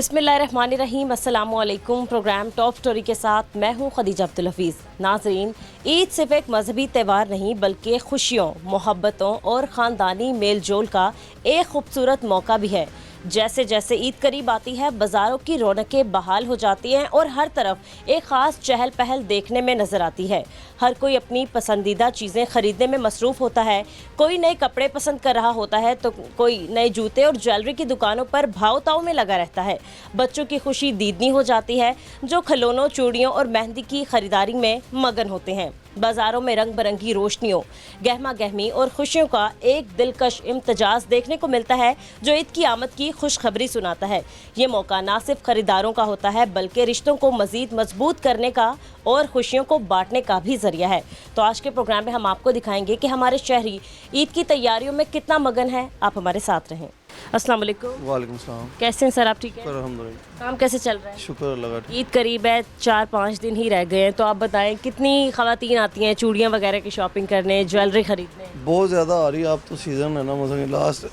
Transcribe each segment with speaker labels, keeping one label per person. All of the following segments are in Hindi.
Speaker 1: बिस्मिल्लाहिर्रहमानिर्रहीम, अस्सलामु अलैकुम। प्रोग्राम टॉप स्टोरी के साथ मैं हूं खदीजा अब्दुल हफीज़। नाज़रीन, ईद सिर्फ एक मजहबी त्यौहार नहीं बल्कि खुशियों, मोहब्बतों और ख़ानदानी मेल जोल का एक खूबसूरत मौका भी है। जैसे जैसे ईद करीब आती है, बाज़ारों की रौनकें बहाल हो जाती हैं और हर तरफ एक ख़ास चहल पहल देखने में नज़र आती है। हर कोई अपनी पसंदीदा चीज़ें ख़रीदने में मसरूफ़ होता है। कोई नए कपड़े पसंद कर रहा होता है तो कोई नए जूते और ज्वेलरी की दुकानों पर भाव ताव में लगा रहता है। बच्चों की खुशी दीदनी हो जाती है जो खिलौनों, चूड़ियों और मेहंदी की खरीदारी में मगन होते हैं। बाज़ारों में रंग बिरंगी रोशनियों, गहमा गहमी और खुशियों का एक दिलकश इम्तजाज देखने को मिलता है जो ईद की आमद की खुशखबरी सुनाता है। ये मौका ना सिर्फ खरीदारों का होता है बल्कि रिश्तों को मज़ीद मजबूत करने का और खुशियों को बांटने का भी जरिया है। तो आज के प्रोग्राम में हम आपको दिखाएंगे कि हमारे शहरी ईद की तैयारियों में कितना मगन है। आप हमारे साथ रहें। अस्सलाम वालेकुम।
Speaker 2: वालेकुम सलाम।
Speaker 1: कैसे हैं सर, आप ठीक हैं?
Speaker 2: अल्हम्दुलिल्लाह।
Speaker 1: काम कैसे चल रहा है?
Speaker 2: शुक्र अल्लाह का।
Speaker 1: ईद करीब है, 4-5 दिन ही रह गए हैं, तो आप बताएं कितनी ख़वातीन आती हैं चूड़ियाँ वगैरह की शॉपिंग करने, ज्वेलरी ख़रीदने?
Speaker 2: बहुत ज़्यादा आ रही है। अब तो सीज़न है ना, मतलब लास्ट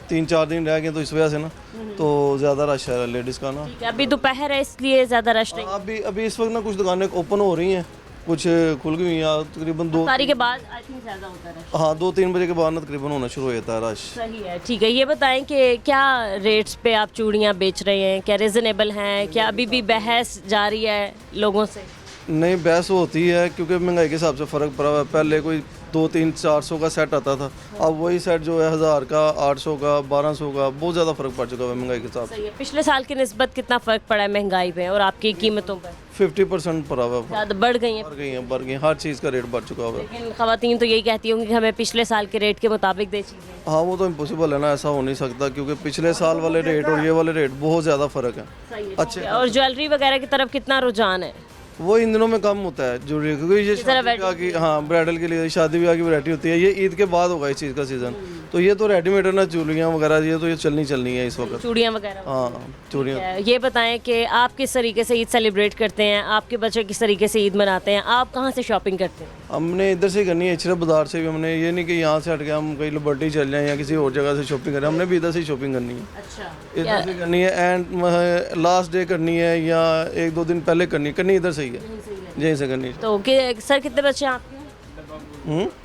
Speaker 2: 3-4 दिन रह गए तो इस वजह से ना तो ज़्यादा रश है लेडीज़ का ना।
Speaker 1: ठीक है, अभी दोपहर है इसलिए ज़्यादा रश नहीं।
Speaker 2: अभी इस वक्त ना कुछ दुकानें ओपन हो रही हैं, कुछ खुल गई हैं। तकरीबन 2
Speaker 1: तारीख के बाद आई थिंक ज़्यादा होता है रश।
Speaker 2: हाँ 2-3 बजे के बाद ना तकरीबन होना शुरू हो जाता है रश।
Speaker 1: सही है, ठीक है। ये बताएं कि क्या रेट्स पे आप चूड़ियाँ बेच रहे हैं, क्या रिजनेबल हैं, क्या अभी भी बहस जारी है लोगों से?
Speaker 2: नहीं, बहस होती है क्योंकि महंगाई के हिसाब से फ़र्क पड़ा हुआ है। पहले कोई 200-300-400 का सेट आता था, अब वही सेट जो है 1000 का, 800 का, 1200 का, बहुत ज़्यादा फ़र्क पड़ चुका है महंगाई के हिसाब से।
Speaker 1: सही है। पिछले साल की निस्बत कितना फ़र्क पड़ा है महंगाई पे और आपकी कीमतों पर?
Speaker 2: 50% पड़ा हुआ है।
Speaker 1: ज़्यादा बढ़ गई हैं?
Speaker 2: बढ़ गई, हर चीज़ का रेट बढ़ चुका हुआ है।
Speaker 1: लेकिन ख़वातीन तो यही कहती होंगी कि हमें पिछले साल के रेट के मुताबिक दे चीज़ें।
Speaker 2: हाँ वो तो इम्पॉसिबल है ना, ऐसा हो नहीं सकता क्योंकि पिछले साल वाले रेट और ये वाले रेट बहुत ज़्यादा फ़र्क है।
Speaker 1: सही है।
Speaker 2: अच्छे
Speaker 1: और ज्वेलरी वगैरह की तरफ कितना रुझान है?
Speaker 2: वो इन दिनों में कम होता है ज्वेलरी, क्योंकि ये शादी ब्याह की, हाँ ब्राइडल के लिए शादी ब्याह की वैरायटी होती है। ये ईद के बाद होगा इस चीज़ का सीज़न। तो ये तो रेडीमेड है ना, चूड़ियाँ वगैरह, ये तो ये चलनी है इस वक्त।
Speaker 1: चूड़ियाँ वगैरह?
Speaker 2: हाँ चूड़ियाँ।
Speaker 1: ये बताएं कि आप किस तरीके से ईद सेलिब्रेट करते हैं, आपके बच्चे किस तरीके से ईद मनाते हैं, आप कहाँ से शॉपिंग करते हैं?
Speaker 2: हमने इधर से करनी है, इचरा बाजार से भी। हमने ये नहीं कि यहाँ से हट के हम कहीं लिबर्टी चल जाएं या किसी और जगह से शॉपिंग करें। हमने भी इधर से शॉपिंग करनी है।
Speaker 1: अच्छा,
Speaker 2: इधर से करनी है एंड लास्ट डे करनी है या 1-2 दिन पहले करनी इधर से ही है, यहीं से करनी है।
Speaker 1: तो सर कितने बच्चे हैं आपके?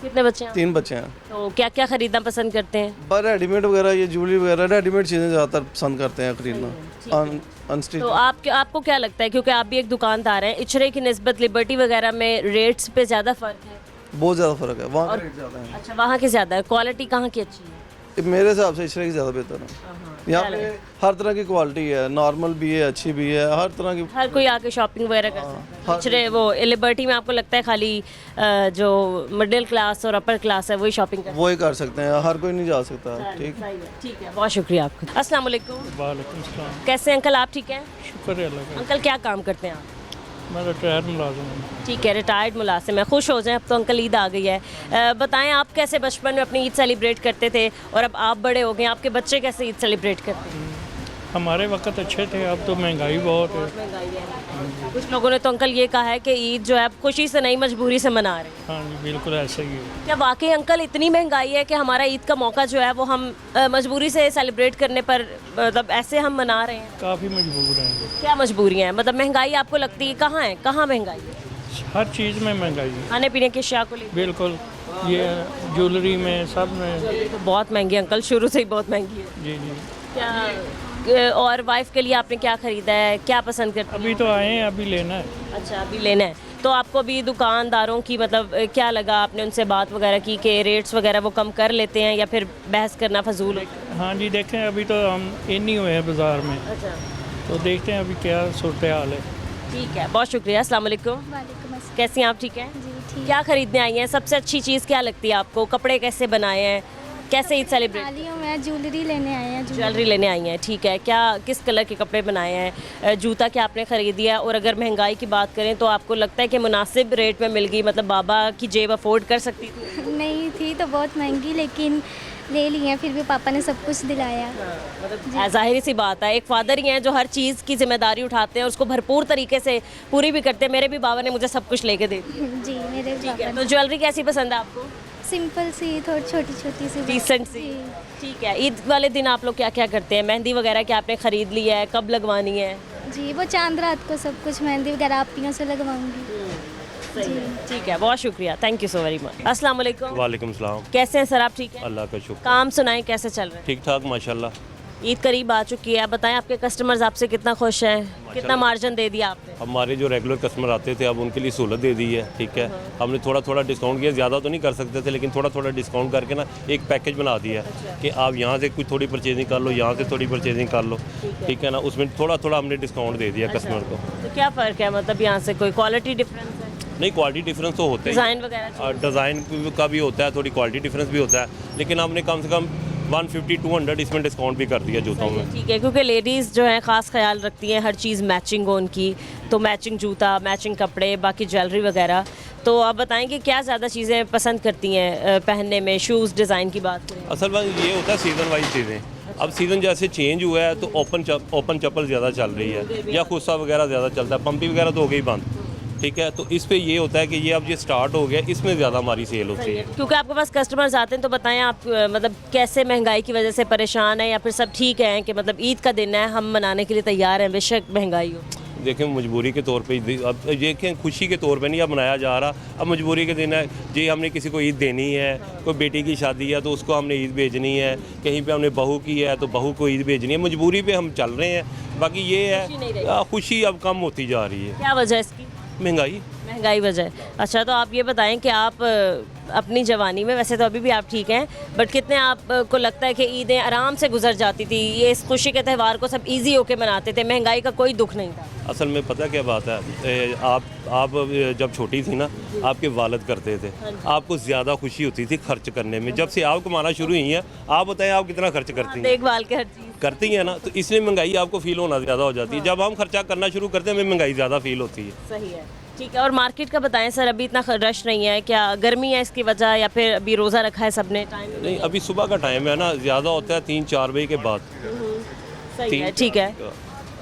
Speaker 1: कितने बच्चे हैं?
Speaker 2: 3 बच्चे हैं।
Speaker 1: तो क्या क्या खरीदना पसंद करते हैं?
Speaker 2: पर रेडीमेड वगैरह, ये ज्वेलरी वगैरह, रेडीमेड चीज़ें ज़्यादातर पसंद करते हैं खरीदना, अनस्टिच।
Speaker 1: तो आपको क्या लगता है, क्योंकि आप भी एक दुकानदार हैं, इचरे की निस्बत लिबर्टी वगैरह में रेट्स पे ज़्यादा फ़र्क है?
Speaker 2: बहुत ज़्यादा फ़र्क है, वहाँ रेट ज़्यादा है।
Speaker 1: अच्छा, वहाँ की ज़्यादा है। क्वालिटी कहाँ की अच्छी है?
Speaker 2: मेरे हिसाब से इचरे की ज़्यादा बेहतर है। यहाँ पे हर तरह की क्वालिटी है, नॉर्मल भी है, अच्छी भी है, हर तरह की।
Speaker 1: हर कोई आके शॉपिंग वगैरह कर सकता है। इचरे वो लिबर्टी में आपको लगता है खाली जो मिडिल क्लास और अपर क्लास है वही शॉपिंग कर?
Speaker 2: वही कर सकते हैं, हर कोई नहीं जा सकता। ठीक
Speaker 1: है, बहुत शुक्रिया आपका। अस्सलाम वालेकुम।
Speaker 3: वालेकुम सलाम।
Speaker 1: कैसे अंकल, आप ठीक हैं?
Speaker 3: शुक्र है अल्लाह का।
Speaker 1: अंकल क्या काम करते हैं आप?
Speaker 3: मैं रिटायर्ड मुलाजिम हूँ।
Speaker 1: ठीक है, रिटायर्ड मुलाजिम है। खुश हो जाएं, अब तो अंकल ईद आ गई है। बताएं आप कैसे बचपन में अपनी ईद सेलिब्रेट करते थे और अब आप बड़े हो गए, आपके बच्चे कैसे ईद सेलिब्रेट करते हैं?
Speaker 3: हमारे वक्त अच्छे थे, अब तो महंगाई बहुत है।
Speaker 1: महंगाई है। कुछ लोगों ने तो अंकल ये कहा है कि ईद जो है आप खुशी से नहीं मजबूरी से मना रहे हैं।
Speaker 3: हाँ जी, बिल्कुल ऐसा ही है।
Speaker 1: क्या वाकई अंकल इतनी महंगाई है कि हमारा ईद का मौका जो है वो हम मजबूरी से सेलिब्रेट करने पर, मतलब ऐसे हम मना रहे हैं?
Speaker 3: काफ़ी मजबूर हैं।
Speaker 1: क्या मजबूरियाँ हैं? मतलब महंगाई आपको लगती है कहाँ है, कहाँ महंगाई है?
Speaker 3: हर चीज़ में महंगाई है।
Speaker 1: खाने पीने की अशिया को लेकर?
Speaker 3: बिल्कुल, ये ज्वेलरी में, सब में।
Speaker 1: तो बहुत महंगी है अंकल, शुरू से ही बहुत महंगी है।
Speaker 3: जी जी।
Speaker 1: क्या और वाइफ के लिए आपने क्या खरीदा है, क्या पसंद करते हैं?
Speaker 3: अभी तो आए हैं, अभी लेना है।
Speaker 1: अच्छा, अभी लेना है। तो आपको अभी दुकानदारों की मतलब क्या लगा, आपने उनसे बात वगैरह की कि रेट्स वगैरह वो कम कर लेते हैं या फिर बहस करना फजूल है?
Speaker 3: हाँ जी, देखें अभी तो हम इन ही हुए हैं बाज़ार में,
Speaker 1: अच्छा,
Speaker 3: तो देखते हैं अभी क्या सूरत हाल है।
Speaker 1: ठीक है, बहुत शुक्रिया। अस्सलाम वालेकुम।
Speaker 4: वालेकुम अस्सलाम।
Speaker 1: कैसी हैं आप, ठीक हैं?
Speaker 4: जी ठीक।
Speaker 1: क्या खरीदने आई हैं? सबसे अच्छी चीज़ क्या लगती है आपको? कपड़े कैसे बनाए हैं, कैसे ईद सेलिब्रेट?
Speaker 4: खाली हूँ मैं, ज्वेलरी लेने आए हैं।
Speaker 1: ज्वेलरी लेने आई हैं, ठीक है। क्या किस कलर के कपड़े बनाए हैं? जूता क्या आपने ख़रीद दिया? और अगर महंगाई की बात करें तो आपको लगता है कि मुनासिब रेट में मिल गई, मतलब बाबा की जेब अफोर्ड कर सकती थी?
Speaker 4: नहीं थी तो बहुत महंगी, लेकिन ले ली हैं, फिर भी पापा ने सब कुछ दिलाया।
Speaker 1: मतलब ज़ाहिर सी बात है, एक फादर ही हैं जो हर चीज़ की जिम्मेदारी उठाते हैं और उसको भरपूर तरीके से पूरी भी करते हैं। मेरे भी बाबा ने मुझे सब कुछ लेके दे दिया।
Speaker 4: जी, मेरे
Speaker 1: ठीक है,
Speaker 4: पापा
Speaker 1: तो ज्वेलरी कैसी पसंद है आपको?
Speaker 4: सिंपल सी थोड़ी छोटी छोटी सी
Speaker 1: डिसेंट सी।
Speaker 4: जी।
Speaker 1: ठीक है, ईद वाले दिन आप लोग क्या क्या करते हैं? मेहंदी वगैरह क्या आपने खरीद ली है? कब लगवानी है?
Speaker 4: जी, वो चांद रात को सब कुछ मेहंदी वगैरह आपियों से लगवाऊंगी।
Speaker 1: सही है, ठीक है, बहुत शुक्रिया, thank you so very much. अस्सलाम वालेकुम।
Speaker 5: वालेकुम सलाम।
Speaker 1: कैसे हैं सर आप? ठीक है,
Speaker 5: अल्लाह का शुक्र।
Speaker 1: काम सुनाएं कैसे चल रहे हैं?
Speaker 5: ठीक ठाक माशाल्लाह।
Speaker 1: ईद करीब आ चुकी है, आप बताएं आपके कस्टमर्स आपसे कितना खुश हैं? कितना मार्जिन दे दिया आपने?
Speaker 5: हमारे जो रेगुलर कस्टमर आते थे अब उनके लिए सहूलत दे दी है, ठीक है। हमने थोड़ा थोड़ा डिस्काउंट किया, ज़्यादा तो नहीं कर सकते थे लेकिन थोड़ा थोड़ा डिस्काउंट करके ना एक पैकेज बना दिया है कि आप यहाँ से कुछ थोड़ी परचेजिंग कर लो, यहाँ से थोड़ी परचेजिंग कर लो, ठीक है ना। उसमें थोड़ा थोड़ा हमने डिस्काउंट दे दिया कस्टमर को।
Speaker 1: तो क्या फ़र्क है, मतलब यहाँ से कोई क्वालिटी डिफरेंस है?
Speaker 5: नहीं, क्वालिटी डिफरेंस तो होता है,
Speaker 1: डिज़ाइन वगैरह?
Speaker 5: डिज़ाइन का भी होता है, थोड़ी क्वालिटी डिफरेंस भी होता है, लेकिन हमने कम से कम 150-200 इसमें डिस्काउंट भी कर दिया जूतों में।
Speaker 1: ठीक है, क्योंकि लेडीज़ जो है ख़ास ख्याल रखती हैं हर चीज़ मैचिंग हो उनकी, तो मैचिंग जूता, मैचिंग कपड़े, बाकी ज्वेलरी वगैरह। तो आप बताएं कि क्या ज़्यादा चीज़ें पसंद करती हैं पहनने में? शूज़ डिज़ाइन की बात करें?
Speaker 5: असल बात ये होता है सीज़न वाइज चीज़ें। अब सीज़न जैसे चेंज हुआ है तो ओपन चप्पल ज़्यादा चल रही है या खुस्सा वगैरह ज़्यादा चलता है, पंपी वगैरह तो हो गई बंद, ठीक है। तो इस पे ये होता है कि ये अब ये स्टार्ट हो गया, इसमें ज़्यादा हमारी सेल होती है।
Speaker 1: क्योंकि आपके पास कस्टमर्स आते हैं, तो बताएं आप मतलब कैसे महंगाई की वजह से परेशान है या फिर सब ठीक है कि मतलब ईद का दिन है, हम मनाने के लिए तैयार हैं बेशक महंगाई हो?
Speaker 5: देखें, मजबूरी के तौर पे अब देखें, खुशी के तौर पे नहीं अब मनाया जा रहा, अब मजबूरी के दिन है जी। हमने किसी को ईद देनी है, कोई बेटी की शादी है तो उसको हमने ईद भेजनी है, कहीं पे हमने बहू की है तो बहू को ईद भेजनी है, मजबूरी पे हम चल रहे हैं। बाकी ये है खुशी अब कम होती जा रही है।
Speaker 1: क्या वजह इसकी? महंगाई वजह है। अच्छा, तो आप ये बताएं कि आप अपनी जवानी में, वैसे तो अभी भी आप ठीक हैं, बट कितने आपको लगता है कि ईदें आराम से गुजर जाती थी, ये इस खुशी के त्यौहार को सब इजी होके मनाते थे, महंगाई का कोई दुख नहीं था?
Speaker 5: असल में पता क्या बात है, आप जब छोटी थी ना, आपके वालिद करते थे, आपको ज़्यादा खुशी होती थी खर्च करने में। जब से आप कमाना शुरू हुई हैं, आप बताएं आप कितना खर्च करती हैं?
Speaker 1: देखभाल के हर चीज़
Speaker 5: करती हैं ना, तो इसलिए महंगाई आपको फील होना ज़्यादा हो जाती है। जब हम खर्चा करना शुरू करते हैं हमें महंगाई ज़्यादा फील होती है।
Speaker 1: सही है, ठीक है। और मार्केट का बताएं सर, अभी इतना रश नहीं है क्या? गर्मी है इसकी वजह या फिर अभी रोज़ा रखा है सबने? टाइम
Speaker 5: नहीं, अभी सुबह का टाइम है ना, ज़्यादा होता है 3-4 बजे के बाद।
Speaker 1: सही है, ठीक है,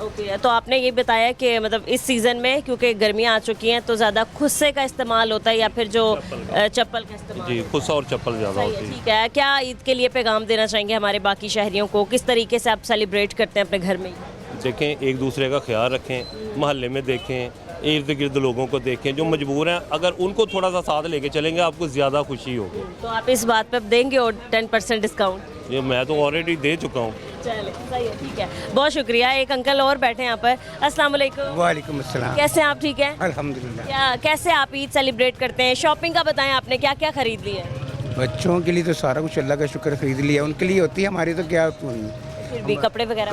Speaker 1: ओके। तो आपने ये बताया कि मतलब इस सीज़न में क्योंकि गर्मियाँ आ चुकी हैं तो ज़्यादा खुस्से का इस्तेमाल होता है या फिर जो चप्पल का इस्तेमाल?
Speaker 5: जी, खुस्सा और चप्पल ज़्यादा
Speaker 1: सही है,
Speaker 5: होती है।
Speaker 1: ठीक है। क्या ईद के लिए पैगाम देना चाहेंगे हमारे बाकी शहरियों को? किस तरीके से आप सेलिब्रेट करते हैं अपने घर में?
Speaker 5: देखें, एक दूसरे का ख्याल रखें, मोहल्ले में देखें, इर्द गिर्द लोगों को देखें जो मजबूर हैं, अगर उनको थोड़ा सा साथ लेके चलेंगे आपको ज़्यादा खुशी होगी।
Speaker 1: तो आप इस बात पे देंगे और 10% डिस्काउंट?
Speaker 5: ये मैं तो ऑलरेडी दे चुका हूँ।
Speaker 1: चले, सही है, ठीक है, बहुत शुक्रिया। एक अंकल और बैठे हैं यहाँ पर। अस्सलाम वालेकुम।
Speaker 6: वालेकुम अस्सलाम।
Speaker 1: कैसे हैं आप? ठीक है,
Speaker 6: अल्हम्दुलिल्लाह।
Speaker 1: क्या कैसे आप ईद सेलिब्रेट करते हैं? शॉपिंग का बताएं, आपने क्या क्या खरीद लिया है?
Speaker 6: बच्चों के लिए तो सारा कुछ अल्लाह का शुक्र खरीद लिया, उनके लिए होती है, हमारी तो क्या
Speaker 1: फिर भी कपड़े वगैरह?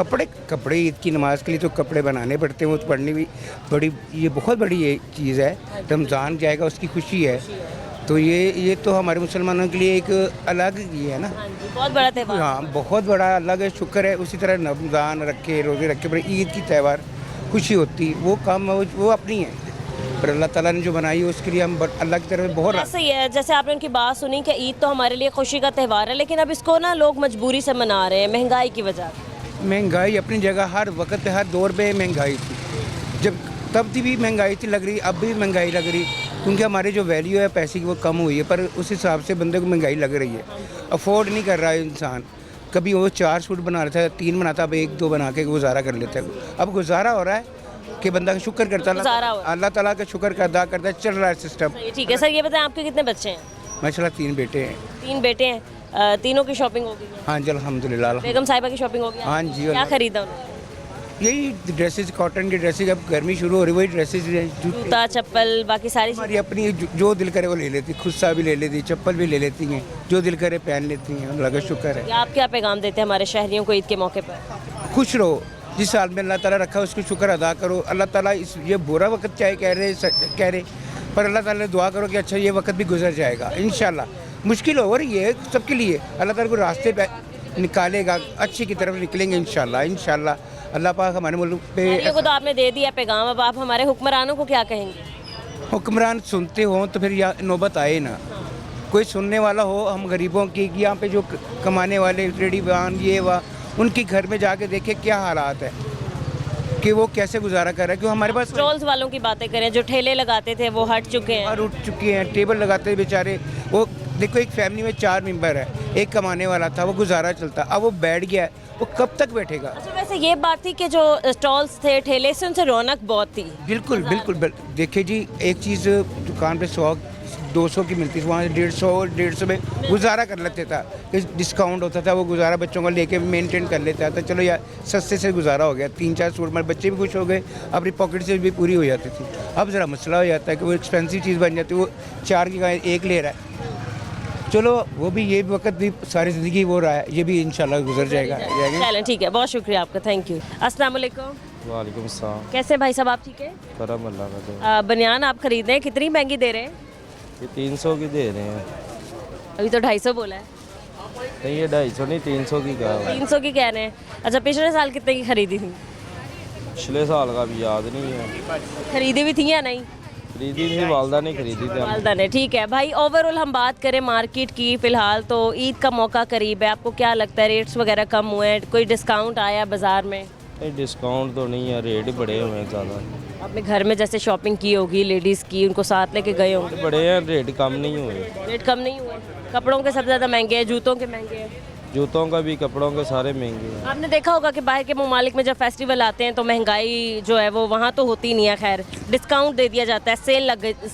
Speaker 6: कपड़े ईद की नमाज के लिए तो कपड़े बनाने पड़ते हैं, वो तो पढ़नी भी बड़ी, ये बहुत बड़ी ये चीज़ है। रमज़ान जाएगा उसकी खुशी है, तो ये तो हमारे मुसलमानों के लिए एक अलग ही है ना।
Speaker 1: हाँ जी, बहुत बड़ा त्यौहार।
Speaker 6: हाँ, बहुत बड़ा अल्लाह का शुक्र है। उसी तरह रमज़ान रखे, रोज़े रखे, पर ईद की त्यौहार खुशी होती, वो काम वो अपनी है, पर अल्लाह ताला ने जो बनाई है उसके लिए हम अल्लाह की तरफ बहुत
Speaker 1: ऐसे ही है, जैसे आपने उनकी बात सुनी कि ईद तो हमारे लिए खुशी का त्यौहार है, लेकिन अब इसको ना लोग मजबूरी से मना रहे हैं महंगाई की वजह से।
Speaker 6: महंगाई अपनी जगह, हर वक्त पे हर दौर पे महंगाई थी, जब तब भी महंगाई थी लग रही, अब भी महंगाई लग रही, क्योंकि हमारी जो वैल्यू है पैसे की वो कम हुई है, पर उस हिसाब से बंदे को महंगाई लग रही है। अफोर्ड नहीं कर रहा है इंसान, कभी वो 4 सूट बना रहा था, 3 बनाता, अब 1-2 बना के गुजारा कर लेता है। अब गुजारा हो रहा है कि बंदा का शुक्र करता है, अल्लाह ताला का शुक्र अदा करता है, चल रहा है सिस्टम।
Speaker 1: ठीक है सर, ये बताएं आपके कितने बच्चे हैं?
Speaker 6: माशाल्लाह 3 बेटे हैं।
Speaker 1: 3 बेटे हैं, तीनों की शॉपिंग हो गई है?
Speaker 6: हाँ जी, अल्हम्दुलिल्लाह।
Speaker 1: बेगम साहिबा की शॉपिंग हो गई?
Speaker 6: हाँ जी।
Speaker 1: क्या खरीदा उन्होंने?
Speaker 6: यही ड्रेसेस, कॉटन की ड्रेसेस, अब गर्मी शुरू हो रही, वही ड्रेसेस,
Speaker 1: जूता चप्पल बाकी सारी
Speaker 6: हमारी अपनी जो दिल करे वो ले लेती, खुस्सा भी ले लेती, चप्पल भी ले लेती हैं, जो दिल करे पहन लेती हैं, अल्लाह का शुक्र है।
Speaker 1: आप क्या पैगाम देते हैं हमारे शहरियों को ईद के मौके पर?
Speaker 6: खुश रहो, जिस हाल में अल्लाह ताला रखा है उसको शुक्र अदा करो। अल्लाह ताला इस ये बुरा वक्त चाहे कह रहे, पर अल्लाह ताला दुआ करो कि अच्छा ये वक्त भी गुजर जाएगा इंशाल्लाह। मुश्किल हो रही है सबके लिए, अल्लाह ताला को रास्ते पे निकालेगा, अच्छी की तरफ निकलेंगे इंशाल्लाह। अल्लाह पाक हमारे मुल्क पे
Speaker 1: को तो आपने दे दिया पैगाम, अब आप हमारे हुक्मरानों को क्या कहेंगे?
Speaker 6: हुक्मरान सुनते हो तो फिर यहाँ नौबत आए ना, कोई सुनने वाला हो। हम गरीबों की यहाँ पे जो कमाने वाले रेडी वाहन ये वह उनके घर में जाके देखे क्या हालात है कि वो कैसे गुजारा कर रहे हैं। क्यों हमारे पास
Speaker 1: स्टॉल्स वालों की बातें करें, जो ठेले लगाते थे वो हट चुके हैं,
Speaker 6: उठ चुके हैं, टेबल लगाते हैं बेचारे, वो देखो एक फैमिली में 4 मेंबर है, एक कमाने वाला था, वो गुजारा चलता, अब वो बैठ गया है, वो कब तक बैठेगा?
Speaker 1: अच्छा, वैसे ये बात थी कि जो स्टॉल्स थे, ठेले से, उनसे रौनक बहुत थी।
Speaker 6: बिल्कुल बिल्कुल देखिए जी, एक चीज़ दुकान पे 100-200 की मिलती थी, वहाँ 150 में गुजारा कर लेते था, कि डिस्काउंट होता था, वो गुजारा बच्चों को लेके मेंटेन कर लेता था, चलो यार सस्ते से गुजारा हो गया, 3-4 सूट, हमारे बच्चे भी खुश हो गए, अपनी पॉकेट से भी पूरी हो जाती थी। अब ज़रा मसला हो जाता है कि वो एक्सपेंसिव चीज़ बन जाती है, वो 4 की गाय 1 ले रहा है। चलो वो भी, ये वक्त भी सारी ज़िंदगी वो रहा है, ये भी इंशाल्लाह गुजर जाएगा।
Speaker 1: चलें, ठीक है, बहुत शुक्रिया आपका, थैंक यू। अस्सलाम वालेकुम।
Speaker 7: वालेकुम सलाम।
Speaker 1: कैसे भाई साहब, आप ठीक है?
Speaker 7: करम अल्लाह का। तो
Speaker 1: बनियान आप खरीद रहे हैं, कितनी महंगी दे रहे हैं?
Speaker 7: ये 300 की दे रहे हैं।
Speaker 1: अभी तो 250 बोला है।
Speaker 7: नहीं, ये 250 नहीं, 300 की कहा है।
Speaker 1: 300 की कह रहे हैं। अच्छा, पिछले साल कितने की खरीदी थी?
Speaker 7: पिछले साल का भी याद नहीं है।
Speaker 1: खरीदी भी थी या नहीं?
Speaker 7: खरीदी थी, वालदा ने खरीदी थी।
Speaker 1: वालदा ने, ठीक है भाई। ओवरऑल हम बात करें मार्केट की, फिलहाल तो ईद का मौका करीब है, आपको क्या लगता है रेट्स वगैरह कम हुए हैं, कोई डिस्काउंट आया बाज़ार में?
Speaker 7: नहीं, डिस्काउंट तो नहीं है, रेट ही बड़े हुए हैं ज़्यादा।
Speaker 1: आपने घर में जैसे शॉपिंग की होगी लेडीज़ की, उनको साथ लेके गए होंगे,
Speaker 7: बड़े हैं, रेट कम नहीं हुए।
Speaker 1: रेट कम नहीं हुए? कपड़ों के सबसे ज़्यादा महंगे हैं, जूतों के महंगे हैं?
Speaker 7: जूतों का भी, कपड़ों के सारे महंगे हैं।
Speaker 1: आपने देखा होगा कि बाहर के ममालिक में जब फेस्टिवल आते हैं तो महंगाई जो है वो वहाँ तो होती नहीं है, खैर डिस्काउंट दे दिया जाता है, सेल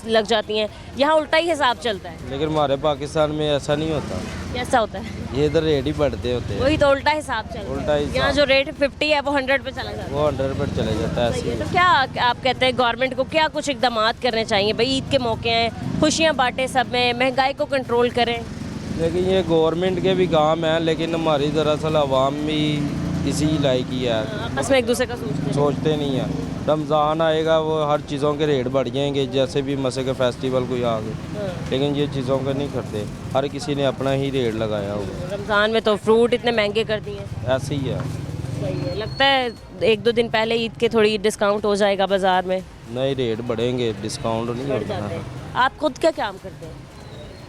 Speaker 1: लग जाती हैं, यहाँ उल्टा ही हिसाब चलता है।
Speaker 7: लेकिन हमारे पाकिस्तान में ऐसा नहीं होता,
Speaker 1: कैसा होता है?
Speaker 7: ये इधर रेट ही बढ़ते होते हैं।
Speaker 1: वही तो उल्टा हिसाब चलता
Speaker 7: उल्टा
Speaker 1: है,
Speaker 7: हिसाब।
Speaker 1: यहाँ जो रेट 50 है वो 100 पे चला जाता है।
Speaker 7: वो 100 पर चले जाता है ऐसे ही।
Speaker 1: तो क्या आप कहते हैं गवर्नमेंट को क्या कुछ इकदाम करने चाहिए भाई? ईद के मौके हैं, खुशियाँ बांटे सब में, महंगाई को कंट्रोल करें।
Speaker 7: लेकिन ये गवर्नमेंट के भी काम है, लेकिन हमारी दरअसल आवाम भी इसी लायक ही है,
Speaker 1: आपस में एक दूसरे का
Speaker 7: सोचते नहीं है। रमज़ान आएगा, वो हर चीज़ों के रेट बढ़ जाएंगे, जैसे भी मसे के फेस्टिवल कोई आ गए, लेकिन ये चीज़ों का नहीं करते, हर किसी ने अपना ही रेट लगाया हुआ।
Speaker 1: रमज़ान में तो फ्रूट इतने महंगे कर दिए हैं।
Speaker 7: ऐसे ही है।
Speaker 1: सही है, लगता है 1-2 दिन पहले ईद के थोड़ी डिस्काउंट हो जाएगा बाज़ार में।
Speaker 7: नए रेट बढ़ेंगे, डिस्काउंट नहीं होगा।
Speaker 1: आप खुद क्या काम करते हैं?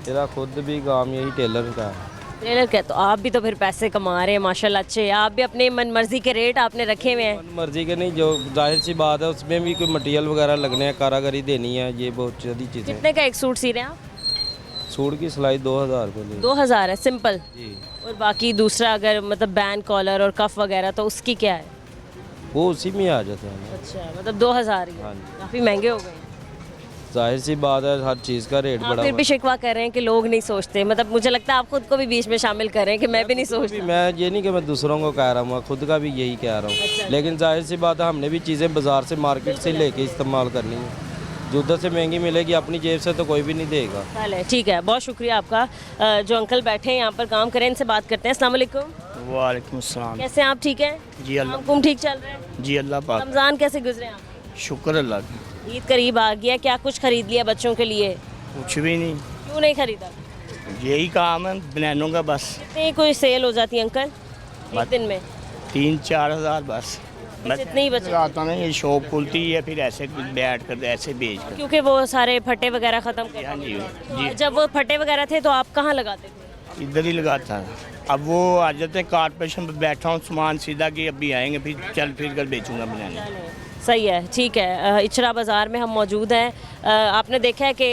Speaker 7: तेरा खुद भी काम यही टेलर का है।
Speaker 1: टेलर का? तो आप भी तो फिर पैसे कमा रहे हैं माशाल्लाह, अच्छे। आप भी अपने मन मर्जी के रेट आपने रखे हुए हैं।
Speaker 7: मन मर्जी के नहीं, जो जाहिर सी बात है उसमें भी कोई मटेरियल वगैरह लगने हैं, कारागरी देनी है, ये बहुत सारी चीज़ें।
Speaker 1: कितने का एक सूट सी रहे हैं आप?
Speaker 7: सूट की सिलाई 2000 रुपये ली।
Speaker 1: 2000 है सिंपल?
Speaker 7: जी।
Speaker 1: और बाकी दूसरा अगर मतलब बैंड कॉलर और कफ वगैरह तो उसकी क्या है?
Speaker 7: वो उसी में आ जाते हैं।
Speaker 1: अच्छा, मतलब 2000 ही?
Speaker 7: हाँ जी।
Speaker 1: काफ़ी महंगे हो गए।
Speaker 7: जाहिर सी बात है, हर चीज़ का रेट
Speaker 1: आप
Speaker 7: बढ़ा
Speaker 1: फिर
Speaker 7: हुआ
Speaker 1: भी शिकवा कर रहे हैं कि लोग नहीं सोचते, मतलब मुझे लगता है आप खुद को भी बीच में शामिल कर रहे हैं कि मैं भी नहीं
Speaker 7: है।
Speaker 1: सोचती।
Speaker 7: मैं ये नहीं कि मैं दूसरों को कह रहा हूँ, खुद का भी यही कह रहा हूँ, लेकिन जाहिर सी बात है हमने भी चीज़ें बाज़ार से, मार्केट से लेके इस्तेमाल करनी है। जो उधर से महंगी मिलेगी अपनी जेब से तो कोई भी नहीं देगा।
Speaker 1: चले, ठीक है, बहुत शुक्रिया आपका। जो अंकल बैठे हैं यहाँ पर काम करें, इनसे बात करते हैं। अस्सलाम वालेकुम।
Speaker 8: वालेकुम सलाम।
Speaker 1: कैसे हैं आप? ठीक है
Speaker 8: जी अल्लाह,
Speaker 1: काम ठीक चल रहा है?
Speaker 8: जी अल्लाह पाक,
Speaker 1: रमज़ान कैसे गुजरे आप?
Speaker 8: शुक्र अल्लाह का।
Speaker 1: ईद करीब आ गया, क्या कुछ खरीद लिया बच्चों के लिए?
Speaker 8: कुछ भी नहीं,
Speaker 1: क्यों नहीं खरीदा?
Speaker 8: यही काम है बनानों का बस।
Speaker 1: कितनी कोई सेल हो जाती है अंकल एक दिन में?
Speaker 8: 3-4 हज़ार बस।
Speaker 1: बस इतने ही बचे?
Speaker 8: आता ना, ये शॉप खुलती है फिर ऐसे बैठ कर ऐसे बेच कर।
Speaker 1: क्योंकि वो सारे फटे वगैरह ख़त्म कर
Speaker 8: हाँ जी जी,
Speaker 1: जब वो फटे वगैरह थे तो आप कहाँ लगाते थे?
Speaker 8: इधर ही लगाता है। अब वो आ जाते हैं कारपोरेशन पर, बैठा हूँ सामान सीधा कि अभी आएंगे, फिर चल फिर कर बेचूंगा बनाने।
Speaker 1: सही है, ठीक है। इचरा बाज़ार में हम मौजूद हैं। आपने देखा है कि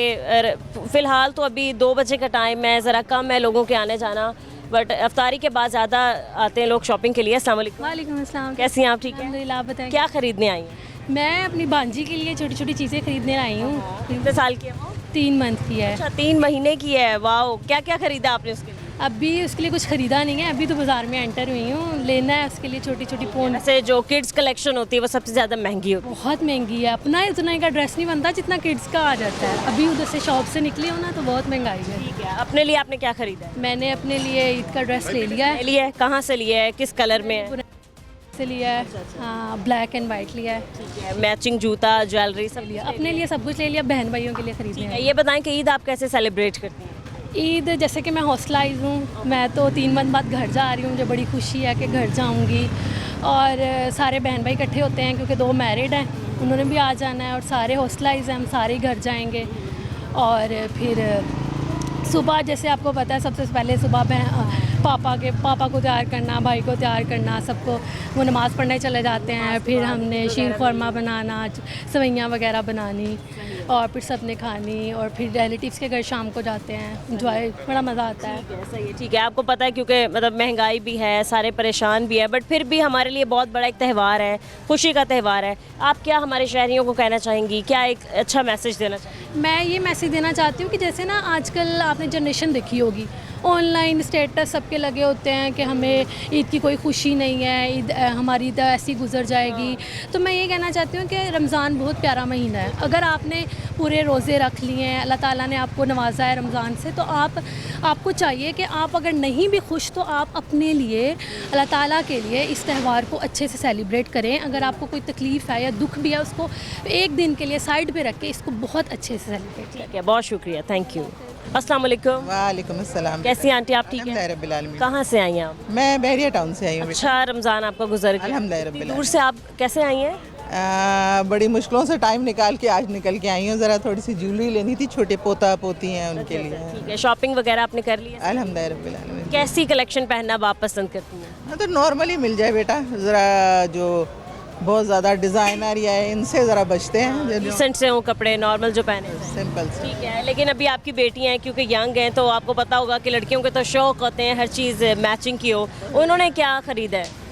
Speaker 1: फ़िलहाल तो अभी 2 बजे का टाइम है, ज़रा कम है लोगों के आने जाना, बट अफ्तारी के बाद ज़्यादा आते हैं लोग शॉपिंग के लिए। अस्सलाम वालेकुम।
Speaker 9: वालेकुम अस्सलाम।
Speaker 1: कैसी हैं आप? ठीक है,
Speaker 9: अल्हम्दुलिल्लाह। आप बताएं
Speaker 1: क्या ख़रीदने आई हैं?
Speaker 9: मैं अपनी भांजी के लिए छोटी छोटी चीज़ें खरीदने आई हूँ।
Speaker 1: कितने साल की है वो?
Speaker 9: 3 मंथ की है।
Speaker 1: अच्छा, 3 महीने की है। वाह, क्या क्या ख़रीदा आपने उसके लिए?
Speaker 9: अभी उसके लिए कुछ ख़रीदा नहीं है, अभी तो बाज़ार में एंटर हुई हूँ। लेना है उसके लिए छोटी छोटी पोन।
Speaker 1: ऐसे जो किड्स कलेक्शन होती है वो सबसे ज़्यादा महंगी होती
Speaker 9: बहुत महंगी है, अपना उतना का ड्रेस नहीं बनता जितना किड्स का आ जाता है। अभी उधर से शॉप से निकली हो ना तो बहुत महंगाई है।
Speaker 1: है। ठीक है, अपने लिए आपने क्या ख़रीदा है?
Speaker 9: मैंने अपने लिए ईद का ड्रेस ले लिया है।
Speaker 1: लिया है? कहाँ से लिया है? किस कलर में है?
Speaker 9: से लिया है, हाँ, ब्लैक एंड वाइट लिया है।
Speaker 1: ठीक है, मैचिंग जूता, ज्वेलरी सब लिया?
Speaker 9: अपने लिए सब कुछ ले लिया, बहन भाइयों के लिए खरीदने हैं।
Speaker 1: ये बताएं कि ईद आप कैसे सेलिब्रेट करती हैं?
Speaker 9: ईद जैसे कि मैं हॉस्टलाइज हूँ, मैं तो 3 मंथ बाद घर जा रही हूँ। मुझे बड़ी खुशी है कि घर जाऊँगी, और सारे बहन भाई इकट्ठे होते हैं क्योंकि 2 मैरिड हैं, उन्होंने भी आ जाना है, और सारे हॉस्टलाइज हैं, हम सारे घर जाएंगे। और फिर सुबह जैसे आपको पता है सबसे पहले सुबह पापा को तैयार करना, भाई को तैयार करना, सबको वो नमाज़ पढ़ने चले जाते हैं। फिर हमने शीर खुरमा बनाना, सवैयाँ वगैरह बनानी और फिर सबने खानी और फिर रिलेटिव्स के घर शाम को जाते हैं। इंजॉय बड़ा मज़ा आता है।
Speaker 1: सही है, ठीक है। आपको पता है क्योंकि मतलब महंगाई भी है, सारे परेशान भी है, बट फिर भी हमारे लिए बहुत बड़ा एक त्यौहार है, खुशी का त्यौहार है। आप क्या हमारे शहरियों को कहना चाहेंगी, क्या एक अच्छा मैसेज देना चाहेंगी?
Speaker 9: मैं ये मैसेज देना चाहती हूँ कि जैसे ना आजकल आपने जनरेशन देखी होगी, ऑनलाइन स्टेटस सबके लगे होते हैं कि हमें ईद की कोई खुशी नहीं है, ईद हमारी ईद ऐसी गुजर जाएगी। तो मैं ये कहना चाहती हूँ कि रमज़ान बहुत प्यारा महीना है। अगर आपने पूरे रोज़े रख लिए हैं, अल्लाह ताला ने आपको नवाजा है रमज़ान से, तो आपको चाहिए कि आप अगर नहीं भी खुश तो आप अपने लिए, अल्लाह ताला के लिए इस त्यौहार को अच्छे से सेलिब्रेट करें। अगर आपको कोई तकलीफ़ है या दुख भी है, उसको एक दिन के लिए साइड पे रख के इसको बहुत अच्छे से सेलिब्रेट करें।
Speaker 1: ठीक है, बहुत शुक्रिया, थैंक यू। अस्सलाम वालेकुम।
Speaker 10: वालेकुम अस्सलाम।
Speaker 1: कैसी हैं आंटी, आप ठीक
Speaker 10: अल्हम्दुलिल्लाह
Speaker 1: हैं?
Speaker 10: रब्बिल आलमीन।
Speaker 1: कहाँ से आई हैं आप?
Speaker 10: मैं बहरिया टाउन से आई हूँ।
Speaker 1: अच्छा रमज़ान आपका गुजर गया?
Speaker 10: अल्हम्दुलिल्लाह रब्बिल
Speaker 1: दूर से आप कैसे आई हैं?
Speaker 10: बड़ी मुश्किलों से टाइम निकाल के आज निकल के आई हूँ। ज़रा थोड़ी सी ज्वेलरी लेनी थी, छोटे पोता पोती हैं उनके लिए।
Speaker 1: ठीक है, शॉपिंग वगैरह आपने कर ली है?
Speaker 10: अल्हम्दुलिल्लाह रब्बिल आलमीन।
Speaker 1: कैसी कलेक्शन पहनना आप पसंद करती हैं?
Speaker 10: हाँ, तो नॉर्मली मिल जाए बेटा, ज़रा जो बहुत ज़्यादा डिज़ाइनर या इनसे ज़रा बचते हैं,
Speaker 1: डिसेंट से हो कपड़े, नॉर्मल जो पहने।
Speaker 10: सिंपल से।
Speaker 1: ठीक है, लेकिन अभी आपकी बेटी हैं क्योंकि यंग हैं, तो आपको पता होगा कि लड़कियों के तो शौक होते हैं हर चीज़ मैचिंग की हो। उन्होंने क्या ख़रीदा है?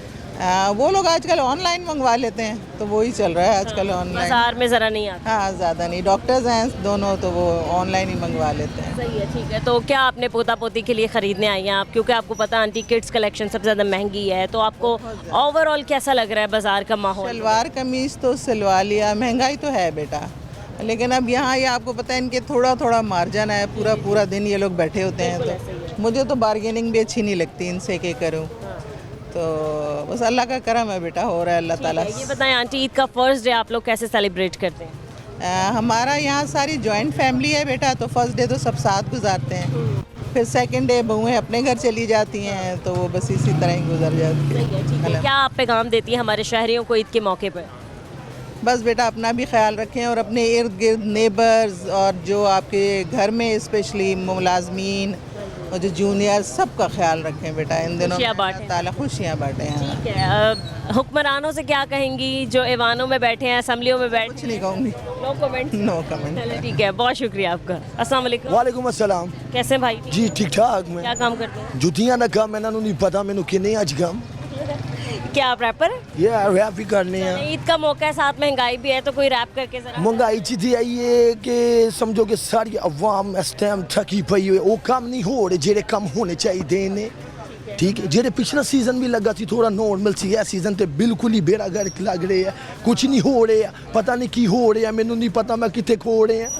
Speaker 10: वो लोग आजकल ऑनलाइन मंगवा लेते हैं, तो वही चल रहा है आजकल ऑनलाइन।
Speaker 1: बाजार में ज़रा नहीं आता।
Speaker 10: हाँ, ज़्यादा नहीं, डॉक्टर्स हैं दोनों, तो वो ऑनलाइन ही मंगवा लेते हैं।
Speaker 1: सही है, ठीक है। तो क्या आपने पोता पोती के लिए ख़रीदने आई हैं आप? क्योंकि आपको पता आंटी किड्स कलेक्शन सबसे ज़्यादा महंगी है, तो आपको ओवरऑल कैसा लग रहा है बाज़ार का माहौल?
Speaker 10: शलवार कमीज़ तो सिलवा लिया, महंगाई तो है बेटा, लेकिन अब यहाँ ये आपको पता है इनके थोड़ा थोड़ा मार्जिन है, पूरा पूरा दिन ये लोग बैठे होते हैं, तो मुझे तो बार्गेनिंग भी अच्छी नहीं लगती इनसे, क्या करूँ। तो बस अल्लाह का करम है बेटा, हो रहा है अल्लाह ताला।
Speaker 1: ये बताएं आंटी, ईद का फर्स्ट डे आप लोग कैसे सेलिब्रेट करते हैं?
Speaker 10: हमारा यहाँ सारी जॉइंट फैमिली है बेटा, तो फर्स्ट डे तो सब साथ गुजारते हैं, फिर सेकंड डे बहुएं अपने घर चली जाती हैं, तो वो बस इसी तरह ही गुजर जाती है।
Speaker 1: क्या आप पैगाम देती हैं हमारे शहरियों को ईद के मौके पर?
Speaker 10: बस बेटा अपना भी ख्याल रखें और अपने इर्द गिर्द नेबर्स और जो आपके घर में स्पेशली मुलाजमीन और जो जूनियर, सबका ख्याल रखें बेटा। इन दिनों ताला खुशियाँ बांटें।
Speaker 1: ठीक है, हुक्मरानों से क्या कहेंगी जो ऐवानों में बैठे हैं, असम्बलियों में बैठे?
Speaker 10: कुछ नहीं कहूँगी,
Speaker 1: नो कमेंट।
Speaker 10: No comment.
Speaker 1: ठीक है, बहुत शुक्रिया आपका। अस्सलाम वालेकुम।
Speaker 11: वालेकुम अस्सलाम।
Speaker 1: कैसे हैं भाई?
Speaker 11: जी ठीक ठाक। मैं
Speaker 1: क्या काम करते हैं?
Speaker 11: जुतियां ना काम मैंने नहीं पता मैंने कि नहीं आज काम
Speaker 1: क्या आप रैपर हैं?
Speaker 11: ये रैप ही करने हैं।
Speaker 1: ईद का मौका है, साथ महंगाई भी है, तो कोई रैप करके जरा।
Speaker 11: महंगाई चीज़ आई है कि समझो कि सारी अवाम इस टाइम थकी पई हुई, वो काम नहीं हो रहे जेड़े कम होने चाहिए ने। ठीक है, जेड़े पिछला सीजन भी लगा थी थोड़ा नॉर्मल सी, है सीजन ते बिल्कुल ही बेड़ा गर्क लग रहे है, कुछ नहीं हो रहे है, पता नहीं की हो रहे है, मैनू नहीं पता मैं कितने खो रहे हैं।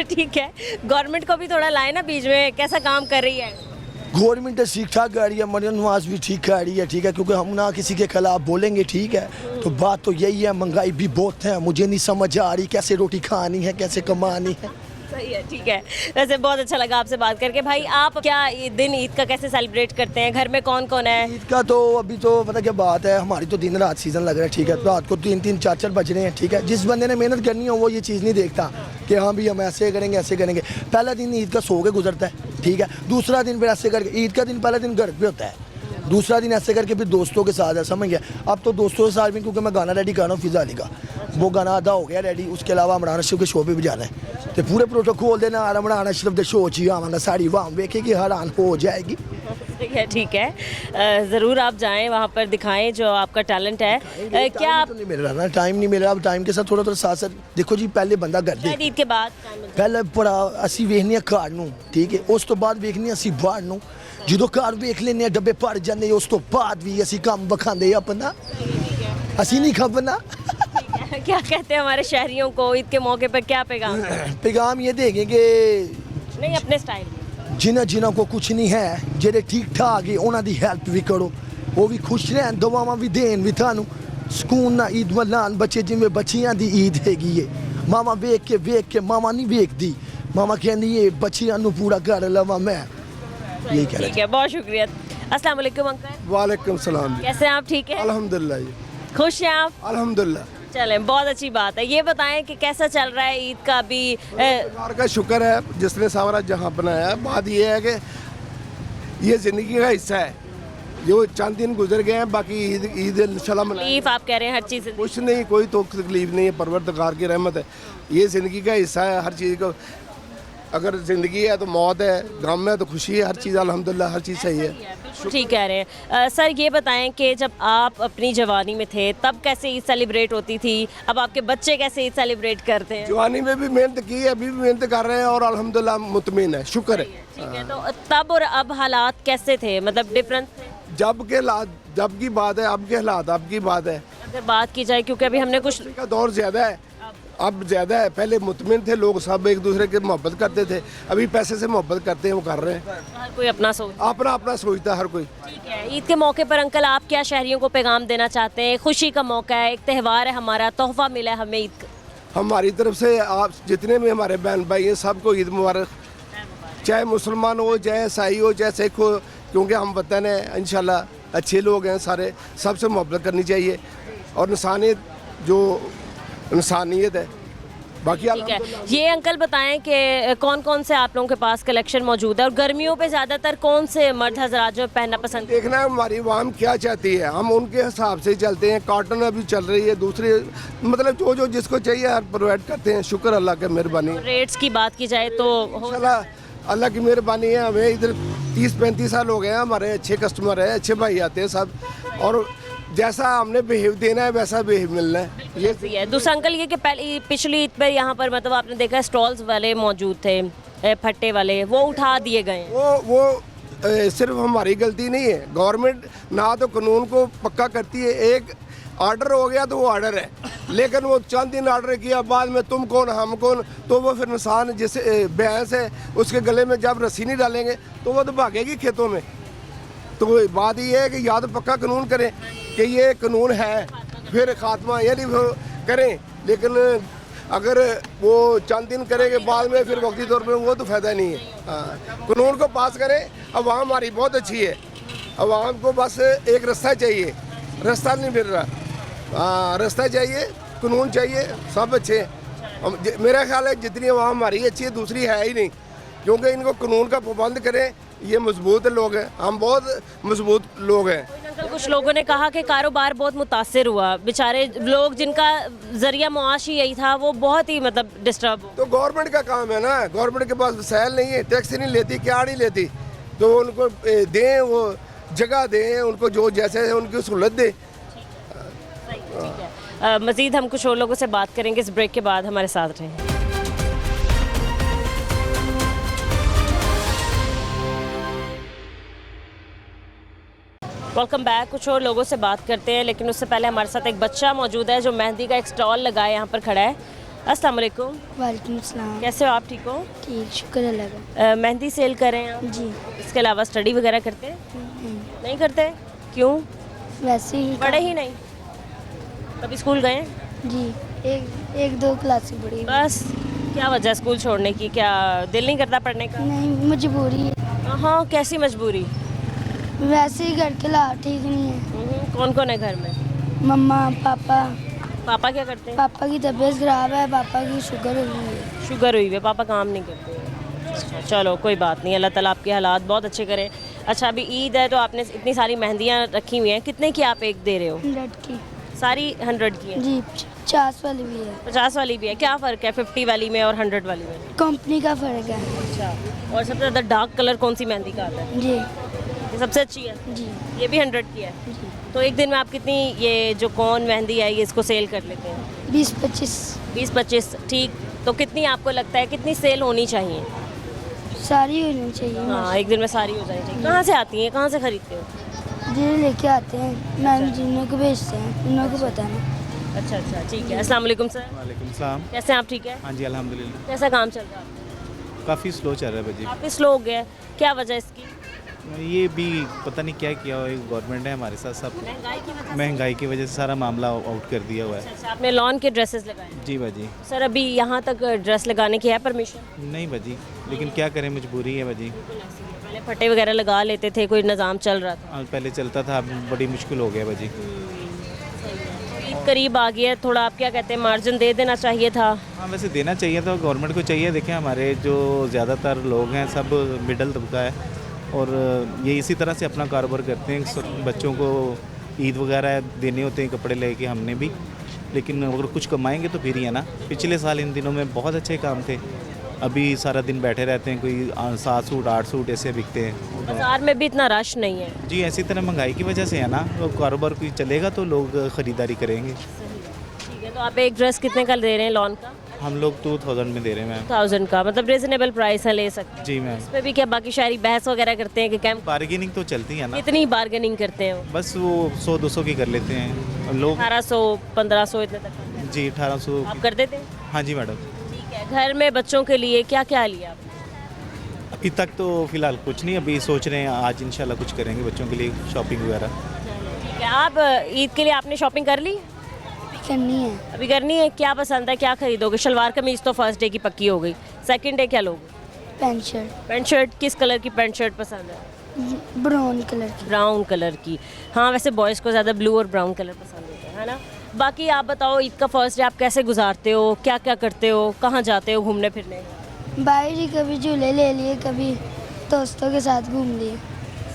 Speaker 1: ठीक है, गवर्नमेंट को भी थोड़ा लाए ना बीच में, कैसा काम कर रही है
Speaker 11: गवर्नमेंट ठीक ठाक कर रही है, मरियम नवाज भी ठीक कर रही है। ठीक है, क्योंकि हम ना किसी के खिलाफ बोलेंगे। ठीक है, तो बात तो यही है, महंगाई भी बहुत है, मुझे नहीं समझ आ रही कैसे रोटी खानी है, कैसे कमानी है।
Speaker 1: सही है, ठीक है। वैसे बहुत अच्छा लगा आपसे बात करके। भाई आप क्या दिन ईद का कैसे सेलिब्रेट करते हैं? घर में कौन कौन है?
Speaker 11: ईद का तो अभी तो पता क्या बात है, हमारी तो दिन रात सीजन लग रहा है। ठीक है, रात को 3-3 4-4 बज रहे हैं। ठीक है, जिस बंदे ने मेहनत करनी हो वो ये चीज़ नहीं देखता कि हाँ भी हम ऐसे करेंगे ऐसे करेंगे। पहला दिन ईद का सो के गुजरता है। ठीक है, दूसरा दिन फिर ऐसे करके, ईद का दिन पहला दिन घर पे होता है, दूसरा दिन ऐसे करके फिर दोस्तों के साथ है, समझ गया। अब तो दोस्तों के साथ भी, क्योंकि मैं गाना रेडी कर रहा हूँ फिजा अली का, वो गाना आधा हो गया रेडी, उसके अलावा इमरान अशरफ के शो पे भी जाना है, तो पूरे प्रोटोकॉल देना इमरान अशरफ के शो ची आवाना सारी वहाँ देखे कि हैरान हो जाएगी।
Speaker 1: ठीक है, ज़रूर आप जाएं वहाँ पर, दिखाएं जो आपका टैलेंट है। क्या आप
Speaker 11: नहीं मिल रहा ना, टाइम नहीं मिल रहा। अब टाइम के साथ थोड़ा थोड़ा साथ साथ देखो जी, पहले बंदा करदे
Speaker 1: ईद के बाद
Speaker 11: पहले बड़ा असी वेखने घर नूं। ठीक है, उस तो बाद वेखने असी बाहर नूं, जो घर वेख लेने डब्बे भर जाने, उस तो बाद भी असी काम बखांदे अपना, असी नहीं खपना।
Speaker 1: क्या कहते हैं हमारे शहरियों को ईद के मौके पर, क्या पैगाम?
Speaker 11: पैगाम ये देंगे कि
Speaker 1: नहीं, अपने स्टाइल
Speaker 11: जिन्हों को कुछ नहीं है, जेडे ठीक ठाक है उन्हों की हेल्प भी करो, वो भी खुश रहन, दुआवां भी देन भी थानू सुकून ना ईद मनान। बच्चे जिमें बच्चियां दी ईद हैगी है, मामा वेख के मामा नहीं वेखदी, मामा कहती है बच्चियां नू पूरा कर लवा मैं। यही कह रहा।
Speaker 1: ठीक है, बहुत शुक्रिया। अस्सलाम वालेकुम अंकल।
Speaker 2: वालेकुम सलाम।
Speaker 1: कैसे हैं आप? ठीक है,
Speaker 2: अल्हम्दुलिल्लाह।
Speaker 1: खुश हैं आप?
Speaker 2: अल्हम्दुलिल्लाह।
Speaker 1: चलें, बहुत अच्छी बात है। ये बताएं कि कैसा चल रहा है ईद का अभी?
Speaker 2: सरकार का शुक्र है जिसने सारा जहां बनाया है। बात यह है कि
Speaker 11: ये ज़िंदगी का हिस्सा है। जो चंद दिन गुजर गए हैं, बाकी ईद ईद इंशाल्लाह मनाएंगे।
Speaker 1: तकलीफ आप कह रहे हैं हर चीज़
Speaker 11: कुछ नहीं, कोई तो तकलीफ नहीं है, परवरदिगार की रहमत है। ये ज़िंदगी का हिस्सा है। हर चीज़ को, अगर ज़िंदगी है तो मौत है, गम है तो खुशी है, हर चीज़ अल्हम्दुलिल्लाह हर चीज़ सही है।
Speaker 1: बिल्कुल ठीक कह रहे हैं। सर ये बताएं कि जब आप अपनी जवानी में थे तब कैसे ईद सेलिब्रेट होती थी, अब आपके बच्चे कैसे ईद सेलिब्रेट करते हैं?
Speaker 11: जवानी में भी मेहनत की है, अभी भी मेहनत कर रहे हैं और अल्हम्दुलिल्लाह मुतमिन है, शुक्र है।
Speaker 1: ठीक है, तो तब और अब हालात कैसे थे, मतलब डिफरेंस थे?
Speaker 11: जब के हालात जब की बात है, अब के हालात अब की बात है।
Speaker 1: अगर बात की जाए, क्योंकि अभी हमने कुछ
Speaker 11: का दौर ज़्यादा है, अब ज़्यादा है। पहले मुतमिन थे लोग, सब एक दूसरे के मोहब्बत करते थे, अभी पैसे से मोहब्बत करते हैं, वो कर रहे हैं।
Speaker 1: हर कोई अपना सोच।
Speaker 11: अपना अपना सोचता है हर कोई।
Speaker 1: ठीक है, ईद के मौके पर अंकल आप क्या शहरियों को पैगाम देना चाहते हैं? खुशी का मौका है, एक त्यौहार है हमारा, तोहफा मिला है हमें ईद का।
Speaker 11: हमारी तरफ से आप जितने भी हमारे बहन भाई हैं सबको ईद मुबारक, चाहे मुसलमान हो, चाहे ईसाई हो, चाहे सिख हो, क्योंकि हम वतन हैं, इंशाल्लाह अच्छे लोग हैं सारे, सबसे मोहब्बत करनी चाहिए और इंसानियत है बाकी।
Speaker 1: ठीक है, ये अंकल बताएं कि कौन कौन से आप लोगों के पास कलेक्शन मौजूद है और गर्मियों पे ज़्यादातर कौन से मर्द हजरात जो पहनना पसंद?
Speaker 11: देखना है हमारी आवाम क्या चाहती है, हम उनके हिसाब से चलते हैं। कॉटन अभी चल रही है, दूसरे मतलब जो जिसको चाहिए हर प्रोवाइड करते हैं। शुक्र अल्लाह की मेहरबानी।
Speaker 1: रेट्स की बात की जाए तो
Speaker 11: अल्लाह की मेहरबानी है। हमें इधर 30-35 साल हो गए हैं, हमारे अच्छे कस्टमर हैं, अच्छे भाई आते हैं सब, और जैसा हमने बिहेव देना है वैसा बिहेव मिलना है। ये
Speaker 1: सही है। दूसरा अंकल ये कि पहले पिछली ईद पर यहाँ पर मतलब आपने देखा स्टॉल्स वाले मौजूद थे, फट्टे वाले, वो उठा दिए गए हैं।
Speaker 11: वो सिर्फ हमारी गलती नहीं है, गवर्नमेंट ना तो कानून को पक्का करती है। एक ऑर्डर हो गया तो वो ऑर्डर है, लेकिन वो चंद दिन ऑर्डर किया, बाद में तुम कौन हम कौन, तो वो फिर इंसान जैसे भैंस है, उसके गले में जब रस्सी नहीं डालेंगे तो वो तो भागेगी खेतों में। तो बात ये है कि या तो पक्का कानून करें कि ये कानून है, फिर खात्मा यानी वो करें, लेकिन अगर वो चंद दिन करेंगे बाद में फिर वक्ती तौर पे, वो तो फ़ायदा नहीं है। कानून को पास करें। अवाम हमारी बहुत अच्छी है, अवाम को बस एक रास्ता चाहिए, रास्ता नहीं मिल रहा, रास्ता चाहिए, कानून चाहिए, सब अच्छे हैं। मेरा ख्याल है जितनी अवाम हमारी अच्छी है दूसरी है ही नहीं, क्योंकि इनको कानून का पाबंद करें। ये मजबूत लोग हैं, हम बहुत मजबूत लोग हैं।
Speaker 1: अंकल कुछ लोगों ने कहा कि कारोबार बहुत मुतासिर हुआ, बेचारे लोग जिनका जरिया मुआश ही यही था वो बहुत ही मतलब डिस्टर्ब हो।
Speaker 11: तो गवर्नमेंट का काम है ना, गवर्नमेंट के पास वसाइल नहीं है, टैक्स नहीं लेती, क्या नहीं लेती, तो उनको दें, वो जगह दें, उनको जो जैसे है उनकी सहूलत दें।
Speaker 1: मज़ीद हम कुछ और लोगों से बात करेंगे इस ब्रेक के बाद, हमारे साथ रहें। Welcome back. कुछ और लोगों से बात करते हैं, लेकिन उससे पहले हमारे साथ एक बच्चा मौजूद है जो मेहंदी का एक स्टॉल लगाए यहाँ पर खड़ा है। अस्सलाम वालेकुम।
Speaker 4: वालेकुम सलाम।
Speaker 1: कैसे हो आप, ठीक हो?
Speaker 4: ठीक, शुक्र अल्लाह का।
Speaker 1: मेहंदी सेल कर रहे हैं आप?
Speaker 4: जी।
Speaker 1: इसके अलावा स्टडी वगैरह करते हैं? नहीं करते? क्यों?
Speaker 4: वैसे ही
Speaker 1: पढ़े ही नहीं? कभी स्कूल गए?
Speaker 4: जी, एक दो क्लासें पढ़ी।
Speaker 1: बस क्या वजह है स्कूल छोड़ने की? क्या दिल नहीं करता पढ़ने का?
Speaker 4: नहीं, मजबूरी है।
Speaker 1: हाँ, कैसी मजबूरी?
Speaker 4: वैसे ही घर के हालात ठीक नहीं है।
Speaker 1: कौन कौन है घर में?
Speaker 4: मम्मा, पापा।
Speaker 1: पापा क्या करते हैं?
Speaker 4: पापा की तबीयत ख़राब है, पापा की शुगर हुई है।
Speaker 1: शुगर हुई है, पापा काम नहीं करते। चलो कोई बात नहीं, अल्लाह ताला आपके हालात बहुत अच्छे करे। अच्छा, अभी ईद है तो आपने इतनी सारी मेहंदियाँ रखी हुई हैं, कितने की आप एक दे रहे हो?
Speaker 4: 100 की।
Speaker 1: सारी 100 की है?
Speaker 4: जी, 50 वाली भी है।
Speaker 1: 50 वाली भी है? क्या फ़र्क है 50 वाली में और 100 वाली में?
Speaker 4: कंपनी का फ़र्क है।
Speaker 1: अच्छा, और सबसे ज़्यादा डार्क कलर कौन सी मेहंदी का आता है?
Speaker 4: जी।
Speaker 1: ये सबसे अच्छी है?
Speaker 4: जी।
Speaker 1: ये भी 100 की है? जी। तो एक दिन में आप कितनी ये जो कौन मेहंदी है ये इसको सेल कर लेते हैं?
Speaker 4: 20-25।
Speaker 1: 20-25, ठीक। तो कितनी आपको लगता है कितनी सेल होनी चाहिए?
Speaker 4: सारी होनी चाहिए।
Speaker 1: हाँ, एक दिन में सारी हो जानी चाहिए। कहाँ से आती हैं, कहाँ से खरीदते हो?
Speaker 4: जी, लेके आते हैं, मैम जिन्हों को भेजते हैं उन्हों को पता नहीं।
Speaker 1: अच्छा अच्छा, ठीक है। अस्सलाम वालेकुम सर।
Speaker 12: वालेकुम सलाम।
Speaker 1: कैसे हैं आप, ठीक है?
Speaker 12: हाँ जी अल्हम्दुलिल्लाह।
Speaker 1: कैसा काम चल रहा है?
Speaker 12: काफ़ी स्लो चल रहा है भाजी।
Speaker 1: काफ़ी स्लो हो गया है, क्या वजह इसकी?
Speaker 12: ये भी पता नहीं क्या किया हुआ है गवर्नमेंट ने हमारे साथ, सब महंगाई की वजह से सारा मामला आउट कर दिया हुआ है।
Speaker 1: अच्छा, आपने लॉन के ड्रेसेस लगाए?
Speaker 12: जी भाजी।
Speaker 1: सर अभी यहाँ तक ड्रेस लगाने की है परमिशन?
Speaker 12: नहीं भाजी, लेकिन क्या करें, मजबूरी है भाजी।
Speaker 1: पहले फटे वगैरह लगा लेते थे, कोई निज़ाम चल रहा था?
Speaker 12: पहले चलता था, अब बड़ी मुश्किल हो गया भाजी।
Speaker 1: ईद करीब आ गया है, थोड़ा आप क्या कहते हैं मार्जिन दे देना चाहिए था?
Speaker 12: हाँ वैसे देना चाहिए था, गवर्नमेंट को चाहिए। देखें हमारे जो ज़्यादातर लोग हैं सब मिडल तबका है और ये इसी तरह से अपना कारोबार करते हैं। बच्चों को ईद वगैरह देने होते हैं कपड़े लेके हमने भी, लेकिन अगर कुछ कमाएंगे तो फिर ही है ना। पिछले साल इन दिनों में बहुत अच्छे काम थे, अभी सारा दिन बैठे रहते हैं, कोई 7 सूट 8 सूट ऐसे बिकते हैं।
Speaker 1: बाजार में भी इतना रश नहीं है
Speaker 12: जी, ऐसी तरह महंगाई की वजह से है ना, तो कारोबार कोई चलेगा तो लोग ख़रीदारी करेंगे।
Speaker 1: ठीक है, तो आप एक ड्रेस कितने का दे रहे हैं लॉन का?
Speaker 12: हम लोग 2000 में दे रहे हैं मैम।
Speaker 1: 1000 का, मतलब रिजनेबल प्राइस है, ले सकते हैं।
Speaker 12: जी मैम।
Speaker 1: इस पे भी क्या बाकी शहरी बहस वगैरह करते हैं कि कैम
Speaker 12: बार्गेनिंग तो चलती है ना,
Speaker 1: कितनी बार्गेनिंग करते हैं वो?
Speaker 12: बस वो 100-200 की कर लेते हैं लोग।
Speaker 1: 1800 1500 इतने तक करते हैं।
Speaker 12: जी 1800
Speaker 1: आप कर देते हैं?
Speaker 12: हाँ जी मैडम।
Speaker 1: ठीक है, घर में बच्चों के लिए क्या क्या लिया आपने?
Speaker 12: अभी तक तो फ़िलहाल कुछ नहीं, अभी सोच रहे हैं आज इंशाल्लाह कुछ करेंगे बच्चों के लिए शॉपिंग वगैरह।
Speaker 1: ठीक है, आप ईद के लिए आपने शॉपिंग कर ली?
Speaker 4: करनी है।
Speaker 1: अभी करनी है। क्या पसंद है, क्या खरीदोगे? शलवार कमीज तो फर्स्ट डे की पक्की हो गई, सेकंड डे क्या लोगे?
Speaker 4: Pant shirt.
Speaker 1: पैंट शर्ट किस कलर की पैंट शर्ट पसंद है?
Speaker 4: ब्राउन कलर की।
Speaker 1: ब्राउन कलर की। हाँ, वैसे बॉयज़ को ज़्यादा ब्लू और ब्राउन कलर पसंद होता है ना। बाकी आप बताओ, ईद का फर्स्ट डे आप कैसे गुजारते हो, क्या क्या करते हो, कहाँ जाते हो घूमने फिरने?
Speaker 4: बाहर ही कभी झूले ले लिए, कभी दोस्तों के साथ घूम लिए।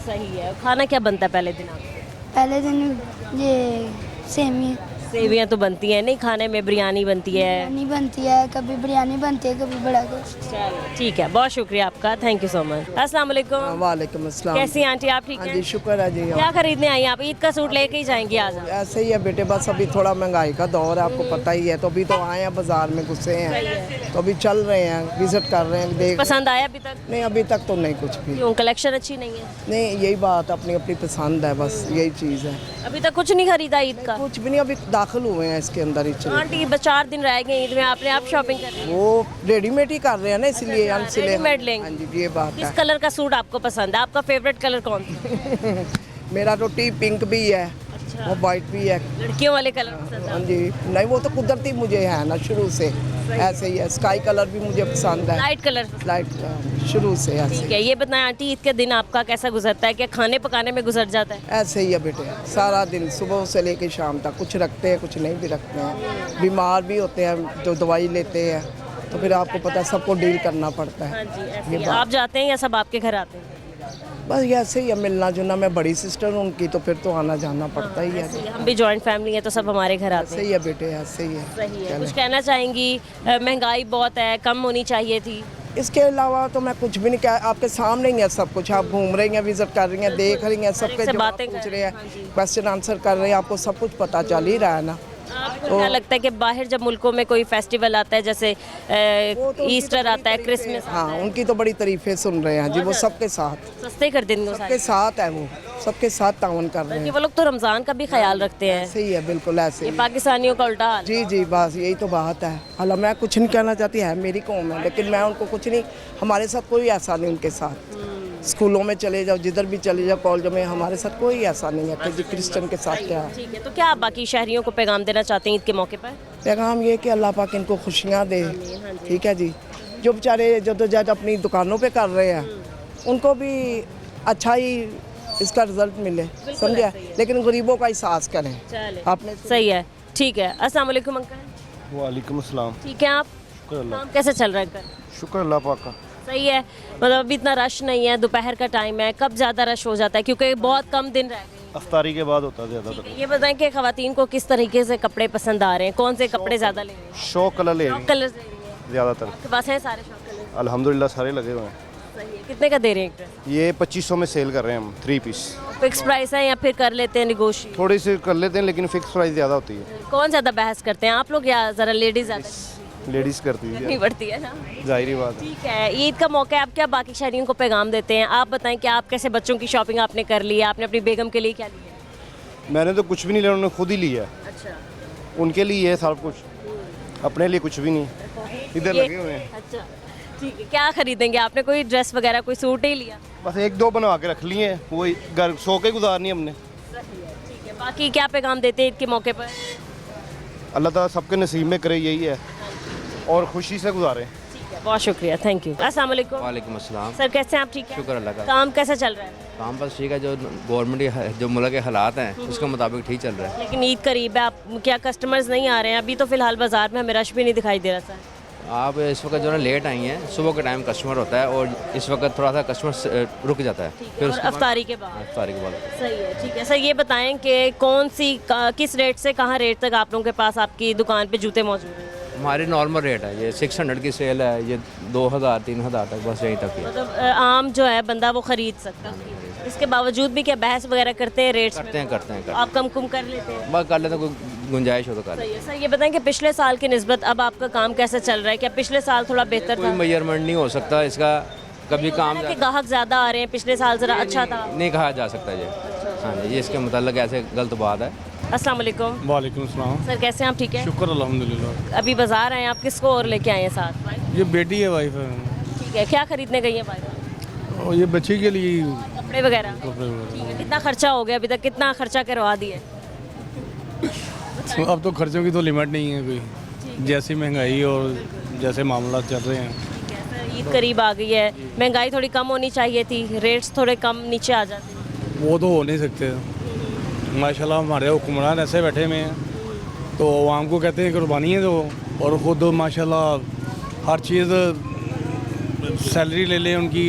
Speaker 1: सही है। खाना क्या बनता है पहले दिन आपको?
Speaker 4: पहले दिन ये
Speaker 1: सेवियाँ तो बनती हैं नहीं, खाने में बिरयानी बनती है।
Speaker 4: बिरयानी बनती है, कभी बिरयानी बनती है, कभी बड़ा गोश्त।
Speaker 1: चलो ठीक है, बहुत शुक्रिया आपका, थैंक यू सो मच। अस्सलाम वालेकुम।
Speaker 13: वालेकुम अस्सलाम।
Speaker 1: कैसी हैं आंटी, आप ठीक हैं?
Speaker 13: जी शुक्र है जी।
Speaker 1: क्या खरीदने आई आप? ईद का सूट लेके ही जाएंगी आज आप?
Speaker 13: ऐसे ही है बेटे, बस अभी थोड़ा महंगाई का दौर है, आपको पता ही है, तो अभी तो आए हैं बाजार में घुसे हैं, तो अभी चल रहे हैं, विजिट कर रहे हैं, देख।
Speaker 1: पसंद आया अभी तक?
Speaker 13: नहीं, अभी तक तो नहीं कुछ भी।
Speaker 1: क्यों, कलेक्शन अच्छी नहीं है?
Speaker 13: नहीं, यही बात, अपनी अपनी पसंद है, बस यही चीज़ है।
Speaker 1: अभी तक कुछ नहीं खरीदा ईद का?
Speaker 13: कुछ भी नहीं, अभी दाखिल हुए हैं इसके अंदर ही।
Speaker 1: आंटी बस 4 दिन रह गए ईद में, आपने आप शॉपिंग कर रही हैं?
Speaker 13: वो रेडीमेड ही कर रहे हैं ना, इसलिए हम सिले।
Speaker 1: रेडीमेड लेंगे?
Speaker 13: हाँ जी, ये बात
Speaker 1: किस
Speaker 13: है।
Speaker 1: कलर का सूट आपको पसंद है? आपका फेवरेट कलर कौन सा?
Speaker 13: मेरा तो टी पिंक भी है, वो वाइट भी है।
Speaker 1: लड़कियों वाले कलर पसंद है?
Speaker 13: हाँ जी, नहीं वो तो कुदरती मुझे है ना शुरू से, ऐसे ही है। स्काई कलर भी मुझे पसंद है।
Speaker 1: Light colour?
Speaker 13: लाइट शुरू से ऐसे।
Speaker 1: ठीक है, ये बताएं आंटी, ईद के दिन आपका कैसा गुजरता है? क्या खाने पकाने में गुजर जाता है?
Speaker 13: ऐसे ही है बेटे, सारा दिन सुबह से लेके शाम तक कुछ रखते हैं, कुछ नहीं भी रखते हैं। बीमार भी होते हैं जो दवाई लेते हैं, तो फिर आपको पता है सबको डील करना पड़ता है।
Speaker 1: हाँ जी, ऐसे ही। आप जाते हैं या सब आपके घर आते हैं?
Speaker 13: बस ऐसे ही है, मिलना जुलना। मैं बड़ी सिस्टर हूँ उनकी, तो फिर तो आना जाना पड़ता ही है।
Speaker 1: हम भी जॉइंट फैमिली है, तो सब हमारे घर आते हैं।
Speaker 13: सही है बेटे, ऐसे ही है।
Speaker 1: सही है। कुछ कहना चाहेंगी? महंगाई बहुत है, कम होनी चाहिए थी।
Speaker 13: इसके अलावा तो मैं कुछ भी नहीं कह, आपके सामने ही है सब कुछ। आप घूम रही हैं, विजिट कर रही हैं, देख रही हैं, सबके जवाब
Speaker 1: बातें
Speaker 13: पूछ रहे हैं, क्वेश्चन आंसर कर रहे हैं, आपको सब कुछ पता चल ही रहा है ना।
Speaker 1: आपको क्या लगता है कि बाहर जब मुल्कों में कोई फेस्टिवल आता है, जैसे ईस्टर आता है, क्रिसमस?
Speaker 13: हाँ, उनकी तो बड़ी तारीफें सुन रहे हैं जी, वो सबके साथ
Speaker 1: सस्ते कर देंगे,
Speaker 13: सबके साथ है, वो सबके साथ ताउन कर रहे हैं।
Speaker 1: वो लोग तो रमज़ान का भी ख्याल रखते हैं।
Speaker 13: सही है, बिल्कुल ऐसे ही।
Speaker 1: पाकिस्तानियों का उल्टा हाल।
Speaker 13: जी जी, बस यही तो बात है। हालांकि मैं कुछ नहीं कहना चाहती, है मेरी कौम है, लेकिन मैं उनको कुछ नहीं, हमारे साथ कोई ऐसा नहीं उनके साथ। स्कूलों में चले जाओ, जिधर भी चले जाओ, कॉलेजों में, हमारे साथ कोई ऐसा नहीं है कि जी क्रिश्चियन के साथ क्या है।
Speaker 1: ठीक है, तो क्या आप बाकी शहरियों को पैगाम देना चाहते हैं ईद के मौके पर?
Speaker 13: पैगाम ये कि अल्लाह पाक इनको खुशियाँ दे। ठीक है जी, जो बेचारे जद्दोजहद अपनी दुकानों पे कर रहे हैं, उनको भी अच्छा ही इसका रिजल्ट मिले, समझे, लेकिन गरीबों का एहसास करें। आपने
Speaker 1: सही है, ठीक है। अस्सलाम वालेकुम अंकल।
Speaker 2: वालेकुम अस्सलाम।
Speaker 1: ठीक है, आप काम कैसे चल रहा है अंकल?
Speaker 2: शुक्र अल्लाह पाक का।
Speaker 1: सही है, मतलब अभी इतना रश नहीं है, दोपहर का टाइम है, कब ज़्यादा रश हो जाता है? क्योंकि बहुत कम दिन रह गए।
Speaker 2: अफ्तारी के बाद होता है ज़्यादातर।
Speaker 1: ये बताएं कि ख़वातीन को किस तरीके से कपड़े पसंद आ रहे हैं, कौन से कपड़े ज़्यादा ले रहे हैं?
Speaker 2: शौक कलर ले रही हैं
Speaker 1: कलर ले रही हैं
Speaker 2: ज़्यादातर।
Speaker 1: आपके पास हैं सारे शौक कलर?
Speaker 2: अल्हम्दुलिल्लाह सारे लगे हुए हैं।
Speaker 1: सही है। कितने का दे रहे हैं एक ड्रेस?
Speaker 2: ये 2500 में सेल कर रहे हैं हम, 3 पीस।
Speaker 1: फिक्स प्राइस है या फिर कर लेते हैं निगोशिएट?
Speaker 2: थोड़ी सी कर लेते हैं, लेकिन फिक्स प्राइस ज़्यादा होती है।
Speaker 1: कौन ज़्यादा बहस करते हैं, आप लोग या ज़रा लेडीज़ ज़्यादा?
Speaker 2: लेडीज़ करती
Speaker 1: करनी
Speaker 2: है,
Speaker 1: पड़ती है ना।
Speaker 2: जाहिर बात है।
Speaker 1: ठीक है, ईद का मौका है, आप क्या बाकी शहरियों को पैगाम देते हैं? आप बताएं कि आप कैसे बच्चों की शॉपिंग आपने कर ली है, आपने अपनी बेगम के लिए क्या लिया?
Speaker 2: मैंने तो कुछ भी नहीं लिया, उन्होंने खुद ही लिया है।
Speaker 1: अच्छा,
Speaker 2: उनके लिए है सब कुछ, अपने लिए कुछ भी नहीं। इधर लगे हुए हैं।
Speaker 1: अच्छा ठीक है, क्या खरीदेंगे आपने? कोई ड्रेस वगैरह, कोई सूट ही लिया?
Speaker 2: बस 1-2 बनवा के रख लिए हैं, वही घर सो के गुजारनी हमने।
Speaker 1: ठीक है, बाकी क्या पैगाम देते हैं ईद के मौके पर?
Speaker 2: अल्लाह ताला सबके नसीब में करे, यही है, और खुशी से गुजारें।
Speaker 1: ठीक है, बहुत शुक्रिया, थैंक यू। अस्सलाम वालेकुम।
Speaker 7: वालेकुम अस्सलाम।
Speaker 1: सर कैसे हैं आप? ठीक है,
Speaker 7: शुक्र अल्लाह का।
Speaker 1: काम कैसा चल रहा है?
Speaker 7: काम बस ठीक है, जो गवर्नमेंट जो मुल्क के हालात हैं उसके मुताबिक ठीक चल रहा है।
Speaker 1: लेकिन ईद करीब है, आप क्या कस्टमर्स नहीं आ रहे हैं? अभी तो फिलहाल बाजार में हमें रश भी नहीं दिखाई दे रहा सर।
Speaker 14: आप इस वक्त जो है लेट आई हैं, सुबह के टाइम कस्टमर होता है और इस वक्त थोड़ा सा कस्टमर रुक जाता है, फिर
Speaker 1: और
Speaker 14: उसके बाद
Speaker 1: अफ्तारी के बाद
Speaker 14: इफ्तारी के बाद।
Speaker 1: सही है, ठीक है सर। ये बताएं कि किस रेट से कहाँ रेट तक आप लोगों के पास आपकी दुकान पे जूते मौजूद हैं?
Speaker 14: हमारी नॉर्मल रेट है, ये 600 की सेल है, ये 2000 3000 तक, बस यहीं तक ही है।
Speaker 1: मतलब आम जो है बंदा वो खरीद सकता है। इसके बावजूद भी क्या बहस वगैरह करते हैं रेट्स में?
Speaker 14: करते हैं
Speaker 1: आप कम कुम कर लेते हैं?
Speaker 14: बस कर लेते हैं, कोई गुंजाइश हो तो कर
Speaker 1: सही है सर। ये बताएं कि पिछले साल की निस्बत अब आपका काम कैसे चल रहा है? क्या पिछले साल थोड़ा बेहतर
Speaker 14: कोई
Speaker 1: था?
Speaker 14: मेजरमेंट नहीं हो सकता इसका, कभी काम
Speaker 1: कि ग्राहक ज़्यादा आ रहे हैं, पिछले साल ज़रा अच्छा था?
Speaker 14: नहीं कहा जा सकता ये। हाँ जी, ये इसके मुताल्लिक ऐसे गलत बात है।
Speaker 1: अस्सलाम वालेकुम।
Speaker 3: वालेकुम सलाम।
Speaker 1: सर कैसे हैं आप? ठीक है,
Speaker 3: शुक्र अल्हम्दुलिल्लाह।
Speaker 1: अभी बाजार आए हैं, आप किसको और लेके आए हैं साथ?
Speaker 3: ये बेटी है, वाइफ है,
Speaker 1: ठीक है, क्या खरीदने गई है भाई?
Speaker 3: और ये बच्ची के लिए
Speaker 1: कपड़े वगैरह।
Speaker 3: कपड़े वगैरह।
Speaker 1: ठीक है, कितना खर्चा हो गया अभी तक? कितना खर्चा करवा दिए?
Speaker 3: अब तो खर्चों की तो लिमिट नहीं है कोई, जैसी महंगाई और जैसे मामला चल रहे हैं।
Speaker 1: ईद करीब आ गई है, महंगाई थोड़ी कम होनी चाहिए थी, रेट्स थोड़े कम नीचे आ जाते।
Speaker 3: वो तो हो नहीं सकते। माशाल्लाह हमारे हुक्मरान ऐसे बैठे हुए हैं, तो आवाम को कहते हैं कुर्बानी है, तो और ख़ुद माशाल्लाह हर चीज़ सैलरी ले लें उनकी,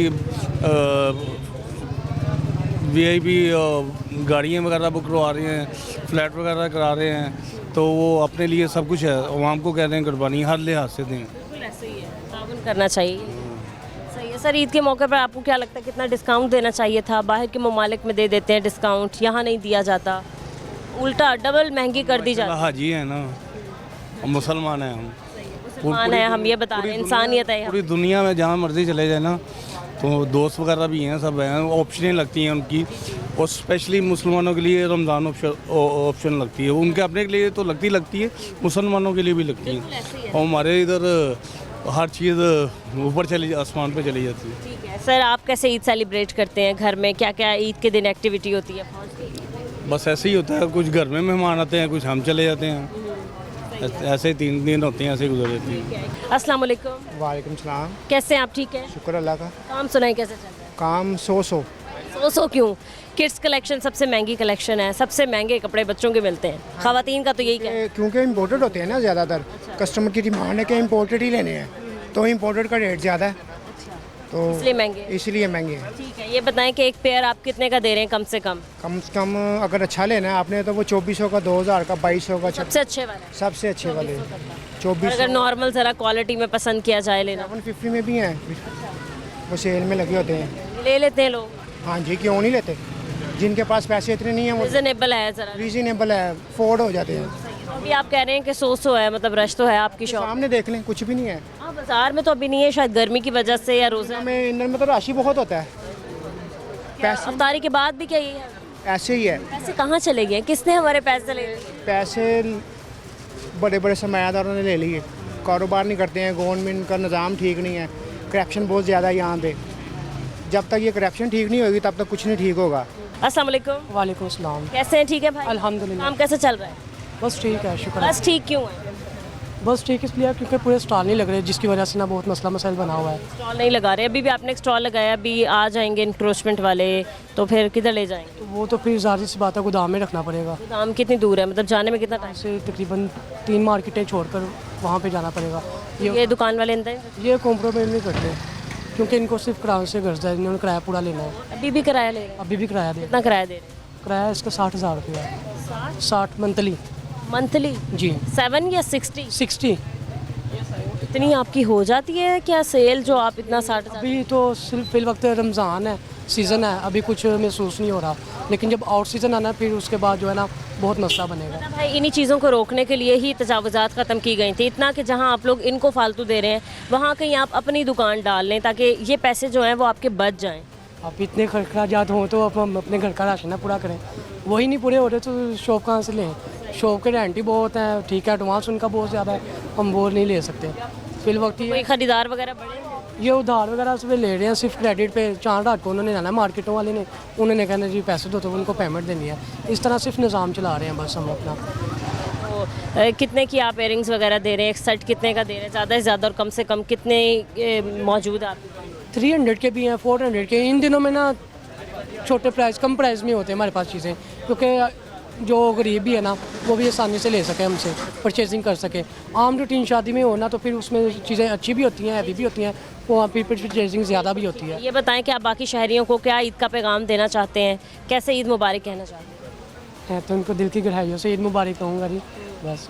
Speaker 3: VIP गाड़ियाँ वगैरह बुक करवा रहे हैं, फ्लैट वगैरह करा रहे हैं, तो वो अपने लिए सब कुछ है। आवाम को कह रहे हैं कुर्बानी हर लिहाज से दें।
Speaker 1: बिल्कुल ऐसे ही है, ताउन करना चाहिए। सही है सर। ईद के मौके पर आपको क्या लगता है कितना डिस्काउंट देना चाहिए था? बाहर के ममालिक में दे देते हैं डिस्काउंट, यहाँ नहीं दिया जाता, उल्टा डबल महंगी कर दी जाती है।
Speaker 3: हाजी है ना, हम मुसलमान हैं, हम
Speaker 1: मुसलमान है, हम ये बता रहे हैं, इंसानियत है।
Speaker 3: पूरी दुनिया में जहाँ मर्जी चले जाए ना, तो दोस्त वगैरह भी हैं, सब हैं, ऑप्शनें लगती हैं उनकी, और स्पेशली मुसलमानों के लिए रमज़ान ऑप्शन लगती है। उनके अपने के लिए तो लगती है, मुसलमानों के लिए भी लगती है। और हमारे इधर हर चीज़ ऊपर चली, आसमान पे चली जाती है।
Speaker 1: ठीक है सर। आप कैसे ईद सेलिब्रेट करते हैं? घर में क्या क्या ईद के दिन एक्टिविटी होती है?
Speaker 3: बस ऐसे ही होता है, कुछ घर में मेहमान आते हैं, कुछ हम चले जाते हैं, ऐसे 3 दिन होते हैं, ऐसे गुजर जाती है।
Speaker 1: अस्सलाम वालेकुम।
Speaker 15: वालेकुम सलाम।
Speaker 1: कैसे हैं आप? ठीक है,
Speaker 15: शुक्र अल्लाह का।
Speaker 1: काम सुनाई कैसे चल रहा है?
Speaker 15: काम 100
Speaker 1: क्यों? किड्स कलेक्शन सबसे महंगी कलेक्शन है, सबसे महंगे कपड़े बच्चों के मिलते हैं। ख़वातीन का तो यही कहना है।
Speaker 15: क्योंकि इम्पोर्टेड होते हैं ना ज़्यादातर, कस्टमर की डिमांड है कि इम्पोर्टेड ही लेने हैं, तो इम्पोर्टेड का रेट ज़्यादा है, तो इसलिए महंगे हैं।
Speaker 1: ठीक है, ये बताएं कि एक पेयर आप कितने का दे रहे हैं कम से कम?
Speaker 15: अगर अच्छा लेना है आपने तो वो 2400 का, 2000 का, 2200 का,
Speaker 1: सबसे अच्छे वाले।
Speaker 15: सबसे अच्छे वाले 2400।
Speaker 1: अगर नॉर्मल ज़रा क्वालिटी में पसंद किया जाए लेना?
Speaker 15: 150 में भी हैं, वो सेल में लगे होते हैं,
Speaker 1: ले लेते हैं लोग।
Speaker 15: हाँ जी, क्यों नहीं लेते? जिनके पास पैसे इतने नहीं हैं वो
Speaker 1: रीजनेबल है, ज़रा
Speaker 15: रीजनेबल है, अफोर्ड हो जाते हैं।
Speaker 1: अभी आप कह रहे हैं कि 100 है, मतलब रश तो है आपकी शॉप?
Speaker 15: सामने देख लें, कुछ भी नहीं है।
Speaker 1: हाँ, बाजार में तो अभी नहीं है, शायद गर्मी की वजह से या रोज़ा
Speaker 15: में इंदर में तो राशि बहुत होता है।
Speaker 1: पैसे अफ्तारी के बाद भी क्या ये है?
Speaker 15: ऐसे ही है।
Speaker 1: पैसे कहाँ चले गए? किसने हमारे पैसे ले लिए?
Speaker 15: पैसे बड़े बड़े सरमायादारों ने ले लिए, कारोबार नहीं करते हैं, गवर्नमेंट का निज़ाम ठीक नहीं है, करप्शन बहुत ज़्यादा है यहाँ पे। जब तक ये करप्शन ठीक नहीं होगी तब तक कुछ नहीं ठीक होगा।
Speaker 1: अस्सलाम वालेकुम।
Speaker 13: वालेकुम सलाम।
Speaker 1: कैसे हैं? ठीक है भाई?
Speaker 13: अल्हम्दुलिल्लाह।
Speaker 1: काम कैसे चल रहा है?
Speaker 13: बस ठीक है, शुक्र।
Speaker 1: बस ठीक क्यों है?
Speaker 13: बस ठीक इसलिए क्योंकि पूरे स्टॉल नहीं लग रहे, जिसकी वजह से ना बहुत मसला मसाइल बना हुआ है।
Speaker 1: स्टॉल नहीं लगा रहे? अभी भी आपने एक स्टॉल लगाया, अभी आ जाएंगे इंक्रोचमेंट वाले, तो फिर किधर ले जाएंगे?
Speaker 13: तो वो तो फिर ज़ाहिर सी बात है, गोदाम में रखना पड़ेगा।
Speaker 1: गोदाम कितनी दूर है, मतलब जाने में कितना टाइम?
Speaker 13: से तकरीबन 3 मार्केटें छोड़कर वहाँ पे जाना पड़ेगा।
Speaker 1: ये दुकान वाले अंदर
Speaker 13: ये कॉम्प्रोमाइज़ नहीं करते, क्योंकि इनको सिर्फ किराए से गर्ज है, इन्होंने किराया पूरा लेना है।
Speaker 1: अभी भी किराया ले रहे हैं?
Speaker 13: अभी भी किराया दे।
Speaker 1: कितना किराया दे रहे हैं?
Speaker 13: किराया इसका 60,000 रुपया है। 60 मंथली जी।
Speaker 1: 7 या 60?
Speaker 13: 60।
Speaker 1: इतनी आपकी हो जाती है क्या सेल, जो आप इतना 60?
Speaker 13: अभी तो सिर्फ फिल वक्त रमज़ान है, सीज़न है, अभी कुछ महसूस नहीं हो रहा, लेकिन जब आउट सीज़न आना फिर उसके बाद जो है ना बहुत मसला बनेगा।
Speaker 1: भाई इन्हीं चीज़ों को रोकने के लिए ही तजावुज़ात ख़त्म की गई थी, इतना कि जहां आप लोग इनको फालतू दे रहे हैं वहां कहीं आप अपनी दुकान डाल लें, ताकि ये पैसे जो हैं वो आपके बच जाएं।
Speaker 13: आप इतने खर्चात हों तो हम अपने घर का राशन ना पूरा करें, वही नहीं पूरे हो रहे तो शॉप कहाँ से लें? शॉप के रेंट ही बहुत हैं, ठीक है, एडवांस उनका बहुत ज़्यादा है, हम वो नहीं ले सकते। फिल वक्त
Speaker 1: कोई ख़रीदार वगैरह बड़े
Speaker 13: ये उधार वगैरह से ले रहे हैं, सिर्फ क्रेडिट पे। 4 रात को उन्होंने जाना मार्केटों वाले ने, उन्होंने कहना जी पैसे दो तो उनको पेमेंट देनी है। इस तरह सिर्फ निज़ाम चला रहे हैं बस हम अपना।
Speaker 1: तो कितने की आप इयरिंग्स वगैरह दे रहे हैं? एक सेट कितने का दे रहे हैं? ज़्यादा से ज़्यादा और कम से कम कितने मौजूद है आपके?
Speaker 13: 300 के भी हैं, 400 के। इन दिनों में ना छोटे प्राइस, कम प्राइस में होते हैं हमारे पास चीज़ें, क्योंकि
Speaker 16: जो गरीब भी है ना वो भी आसानी से ले सके हमसे, परचेजिंग कर सके। आम रूटीन शादी में हो ना तो फिर उसमें चीज़ें अच्छी भी होती हैं, हैवी भी होती हैं, वो फिर परचेजिंग ज़्यादा भी होती है।
Speaker 1: ये बताएं कि आप बाकी शहरियों को क्या ईद का पैगाम देना चाहते हैं, कैसे ईद मुबारक कहना चाहते हैं?
Speaker 16: तो उनको दिल की गहराइयों से ईद मुबारक कहूँगा जी, बस।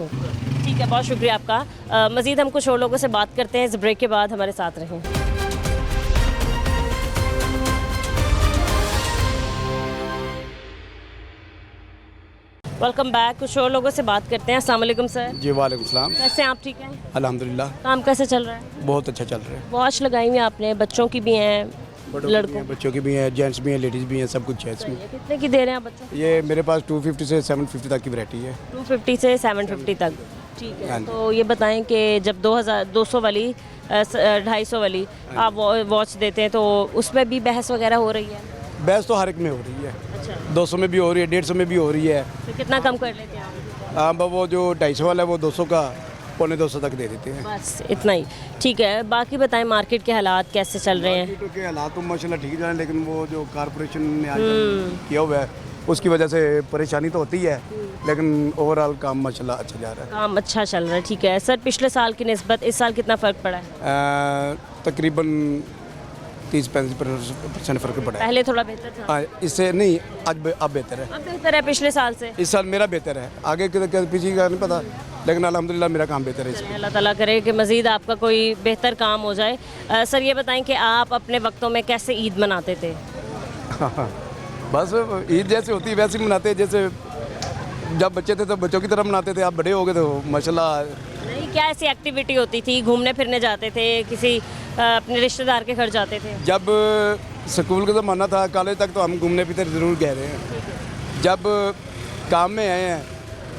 Speaker 1: ठीक है, बहुत शुक्रिया आपका। मज़ीद हम कुछ और लोगों से बात करते हैं, इस ब्रेक के बाद हमारे साथ रहें। Welcome back. कुछ और लोगों से बात करते हैं। अस्सलाम वालेकुम सर।
Speaker 3: जी वालेकुम सलाम।
Speaker 1: कैसे हैं आप? ठीक हैं
Speaker 3: अल्हम्दुलिल्लाह।
Speaker 1: काम कैसे चल रहा है?
Speaker 3: बहुत अच्छा चल रहा है।
Speaker 1: वॉच लगाई हुई है आपने, बच्चों की भी हैं, लड़कों
Speaker 3: बच्चों की भी हैं, जेंट्स भी हैं, लेडीज़ भी हैं, सब कुछ है इसमें।
Speaker 1: कितने की दे रहे हैं आप बच्चों?
Speaker 3: ये मेरे पास 250 से 750 तक की वैरायटी है।
Speaker 1: 250 से 750 तक। ठीक है,
Speaker 3: हाँ।
Speaker 1: तो ये बताएं कि जब 2200 वाली 250 वाली आप वॉच देते हैं तो उसमें भी बहस वगैरह हो रही है?
Speaker 3: बहस तो हर एक में हो रही है।
Speaker 1: अच्छा।
Speaker 3: 200 में भी हो रही है, 150 में भी हो रही है।
Speaker 1: तो कितना कम कर लेते हैं आप?
Speaker 3: हाँ, वो जो 250 वाला है वो 200 का 250 तक दे देते हैं।
Speaker 1: बस इतना ही। ठीक है, बाकी बताएं मार्केट के हालात कैसे चल रहे हैं?
Speaker 3: मार्केट के हालात तो माशाल्लाह ठीक जा रहे हैं, लेकिन वो जो कारपोरेशन ने आज किया हुआ है उसकी वजह से परेशानी तो होती है, लेकिन ओवरऑल काम माशाल्लाह अच्छा जा रहा है।
Speaker 1: काम अच्छा चल रहा है। ठीक है सर, पिछले साल की निस्बत इस साल कितना फ़र्क पड़ा है?
Speaker 3: तकरीबन 30-35% फ़र्क पड़ा है।
Speaker 1: पहले थोड़ा बेहतर था?
Speaker 3: हाँ, इससे नहीं, अब बेहतर है।
Speaker 1: अब बेहतर है पिछले साल से?
Speaker 3: इस साल मेरा बेहतर है, आगे पीछे का नहीं पता, लेकिन अल्हम्दुलिल्लाह मेरा काम बेहतर है।
Speaker 1: चलें, अल्लाह ताला करे कि मज़ीद आपका कोई बेहतर काम हो जाए। सर ये बताएं कि आप अपने वक्तों में कैसे ईद मनाते थे?
Speaker 3: बस ईद जैसे होती है वैसे ही मनाते हैं, जैसे जब बच्चे थे तो बच्चों की तरह मनाते थे, आप बड़े हो गए तो माशाल्लाह।
Speaker 1: नहीं, क्या ऐसी एक्टिविटी होती थी? घूमने फिरने जाते थे, किसी अपने रिश्तेदार के घर जाते थे?
Speaker 3: जब स्कूल का ज़माना था, कॉलेज तक तो हम घूमने फिरते ज़रूर गए रहे हैं। जब काम में आए हैं,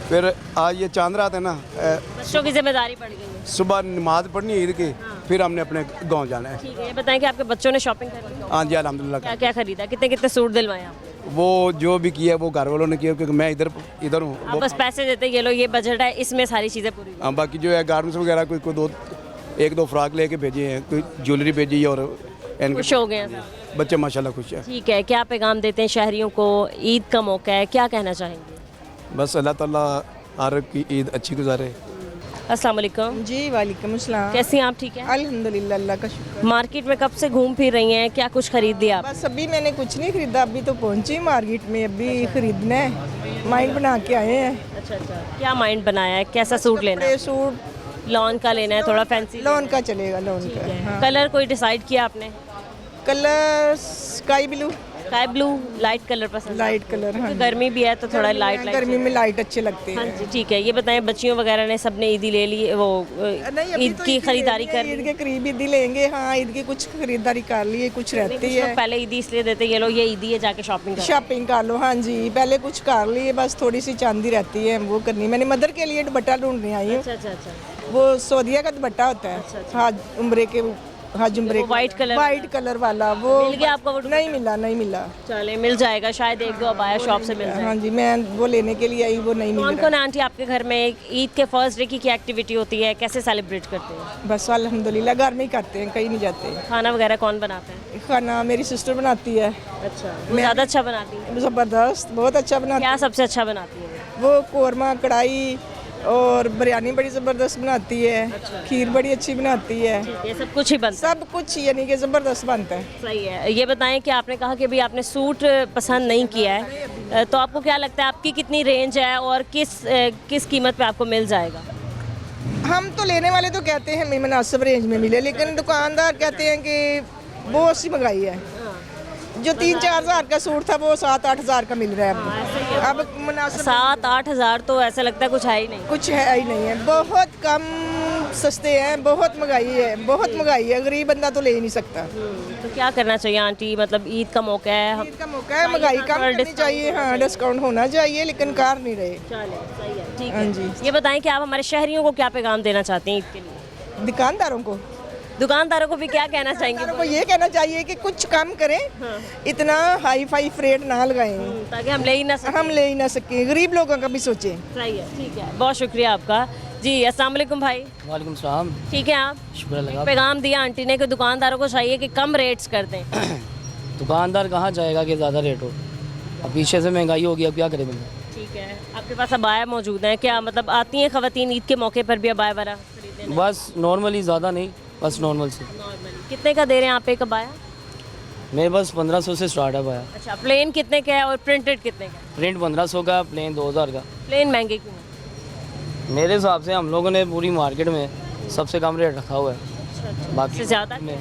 Speaker 3: फिर आज ये चांद रात है ना,
Speaker 1: बच्चों की जिम्मेदारी पड़ गई है।
Speaker 3: सुबह नमाज पढ़नी है ईद की, फिर हमने अपने गांव जाना है।
Speaker 1: ठीक है, ये बताएं कि आपके बच्चों ने शॉपिंग कर ली?
Speaker 3: हाँ जी अल्हम्दुलिल्लाह।
Speaker 1: क्या क्या खरीदा? कितने कितने सूट दिलवाए आपने?
Speaker 3: वो जो भी किया वो घर वालों ने किया, क्योंकि मैं इधर हूँ।
Speaker 1: आप बस पैसे देते, ये लो ये बजट है, इसमें सारी चीज़ें पूरी।
Speaker 3: हाँ, बाकी जो है गारमेंट्स वगैरह कोई 1-2 फ्रॉक लेके भेजे हैं, कोई ज्वेलरी भेजी है, और
Speaker 1: खुश हो गए हैं
Speaker 3: बच्चे माशाल्लाह खुश है।
Speaker 1: ठीक है, क्या पैगाम देते हैं शहरियों को? ईद का मौका है, क्या कहना चाहेंगे?
Speaker 3: बस अल्लाह ताला हर की ईद अच्छी गुजारे।
Speaker 1: अस्सलाम वालेकुम।
Speaker 10: जी वालेकुम अस्सलाम।
Speaker 1: कैसी हैं आप? ठीक है
Speaker 10: अल्हम्दुलिल्लाह, अल्लाह का शुक्र।
Speaker 1: मार्केट में कब से घूम फिर रही हैं, क्या कुछ खरीद लिया आप?
Speaker 10: बस अभी मैंने कुछ नहीं खरीदा, अभी तो पहुंची मार्केट में, अभी खरीदना है, माइंड बना के आए हैं।
Speaker 1: अच्छा अच्छा, क्या माइंड बनाया है? कैसा सूट लेना है?
Speaker 10: सूट
Speaker 1: लॉन का लेना है, थोड़ा फैंसी
Speaker 10: लॉन का चलेगा, लॉन का। हाँ।
Speaker 1: कलर कोई डिसाइड किया आपने?
Speaker 10: Colour sky blue
Speaker 1: light colour पसंद?
Speaker 10: लाइट कलर, हाँ।
Speaker 1: गर्मी भी है तो थोड़ा लाइट
Speaker 10: गर्मी में लाइट अच्छे लगते हैं।
Speaker 1: हाँ जी, ठीक है। ये बताएं बच्चियों वगैरह ने सबने ईदी ले ली, वो ईद की खरीदारी कर ली?
Speaker 10: ईद के करीब ईदी लेंगे, हाँ ईद की कुछ खरीदारी कर लिए, कुछ रहती है।
Speaker 1: पहले ईदी इसलिए देते, ये लो ये ईदी है, जाके शॉपिंग
Speaker 10: कर लो। हाँ जी, पहले कुछ कर लिए, बस थोड़ी सी चांदी रहती है वो करनी। मैंने मदर के लिए दुपट्टा ढूंढने आई हूँ।
Speaker 1: अच्छा,
Speaker 10: वो सऊदिया का दुपट्टा होता है, हाँ उम्रे के, हाँ जुमरे,
Speaker 1: वाइट कलर
Speaker 10: वाला। वो
Speaker 1: मिल गया आपको? वो
Speaker 10: नहीं मिला।
Speaker 1: चले, मिल जाएगा शायद, 1-2 अबाया शॉप से मिल जाएगा।
Speaker 10: हाँ जी, मैं वो लेने के लिए आई, वो नहीं मिला।
Speaker 1: कौन आंटी आपके घर में ईद के फर्स्ट डे की क्या एक्टिविटी होती है, कैसे सेलिब्रेट करते हैं?
Speaker 10: बस अल्हम्दुलिल्लाह घर में ही करते हैं, कहीं नहीं जाते।
Speaker 1: खाना वगैरह कौन बनाता है?
Speaker 10: खाना मेरी सिस्टर बनाती है।
Speaker 1: अच्छा, ज़्यादा अच्छा बनाती है?
Speaker 10: ज़बरदस्त, बहुत अच्छा बनाती है।
Speaker 1: क्या सबसे अच्छा बनाती है?
Speaker 10: वो कोरमा, कढ़ाई और बिरयानी बड़ी ज़बरदस्त बनाती है। अच्छा। खीर बड़ी अच्छी बनाती है।
Speaker 1: ये सब कुछ ही बनता है?
Speaker 10: सब कुछ यानी कि ज़बरदस्त बनता है।
Speaker 1: सही है। ये बताएं कि आपने कहा कि भी आपने सूट पसंद नहीं किया है, तो आपको क्या लगता है आपकी कितनी रेंज है और किस कीमत पे आपको मिल जाएगा?
Speaker 10: हम तो लेने वाले तो कहते हैं हमें मुनासिब रेंज में मिले, लेकिन दुकानदार कहते हैं कि बहुत सी महंगाई है। जो 3-4 हज़ार का सूट था वो 7-8 हज़ार का मिल रहा है। अब मुनासिब
Speaker 1: 7-8 हज़ार तो ऐसा लगता है कुछ है ही नहीं।
Speaker 10: कुछ है ही नहीं है, बहुत कम सस्ते हैं, बहुत महंगाई है, गरीब बंदा तो ले ही नहीं सकता।
Speaker 1: तो क्या करना चाहिए आंटी? मतलब ईद का मौका है,
Speaker 10: महंगाई कम करनी चाहिए, हाँ डिस्काउंट होना चाहिए, लेकिन कर नहीं रहे।
Speaker 1: चले, सही है, ठीक
Speaker 10: हाँ
Speaker 1: है
Speaker 10: जी।
Speaker 1: ये बताएं कि आप हमारे शहरियों को क्या पैगाम देना चाहते हैं ईद के लिए? दुकानदारों को भी क्या कहना चाहेंगे?
Speaker 10: को ये कहना चाहिए कि कुछ कम करें, हाँ। इतना हाई फाई रेट ना लगाएं,
Speaker 1: ताकि हम ले ही ना सकें,
Speaker 10: गरीब लोगों का भी सोचें।
Speaker 1: सही है, ठीक है, बहुत शुक्रिया आपका जी। अस्सलाम वालेकुम भाई।
Speaker 17: वालेकुम सलाम।
Speaker 1: ठीक है, आप?
Speaker 17: शुक्र अल्लाह।
Speaker 1: पैगाम दिया आंटी ने कि दुकानदारों को चाहिए कि कम रेट्स कर दें।
Speaker 17: दुकानदार कहाँ चाहेगा कि ज़्यादा रेट हो? अब पीछे से महंगाई होगी, अब क्या करें बंदा?
Speaker 1: ठीक है, आपके पास अबाया मौजूद है क्या? मतलब आती हैं ख़वातीन ईद के मौके पर भी अबाया वगैरह खरीदने?
Speaker 17: बस नॉर्मली, ज़्यादा नहीं, बस नॉर्मल से।
Speaker 1: नॉर्मली कितने का दे रहे हैं आप एक अबाया?
Speaker 17: मेरे पास 1500 से स्टार्ट है पाया।
Speaker 1: अच्छा, प्लेन कितने का है और प्रिंटेड कितने का है?
Speaker 17: प्रिंट 1500 का, प्लेन 2000 का।
Speaker 1: प्लेन महंगे क्यों हैं?
Speaker 17: मेरे हिसाब से हम लोगों ने पूरी मार्केट में सबसे कम रेट रखा हुआ है। बाकी
Speaker 1: से ज़्यादा
Speaker 17: में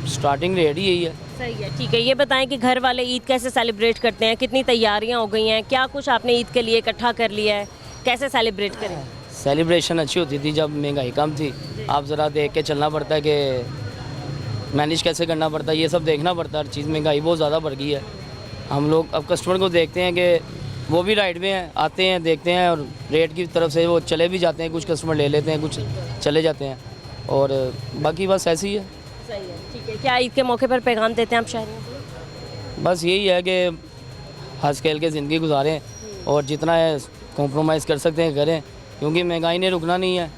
Speaker 17: स्टार्टिंग रेट ही यही है।
Speaker 1: सही है, ठीक है। ये बताएं कि घर वाले ईद कैसे सेलिब्रेट करते हैं, कितनी तैयारियां हो गई हैं, क्या कुछ आपने ईद के लिए इकट्ठा कर लिया है, कैसे सेलिब्रेट करें?
Speaker 17: सेलिब्रेशन अच्छी होती थी जब महंगाई कम थी। आप ज़रा देख के चलना पड़ता है कि मैनेज कैसे करना पड़ता है, ये सब देखना पड़ता है। हर चीज़ महंगाई बहुत ज़्यादा बढ़ गई है। हम लोग अब कस्टमर को देखते हैं कि वो भी राइड में हैं, आते हैं, देखते हैं और रेट की तरफ से वो चले भी जाते हैं। कुछ कस्टमर ले लेते हैं, कुछ चले जाते हैं और बाकी बस ऐसे ही है।
Speaker 1: सही है, ठीक है। क्या ईद के मौके पर पैगाम देते हैं आप शहरियों को?
Speaker 17: बस यही है कि हंस खेल के ज़िंदगी गुजारें और जितना है कॉम्प्रोमाइज़ कर सकते हैं करें, क्योंकि महंगाई ने रुकना नहीं है।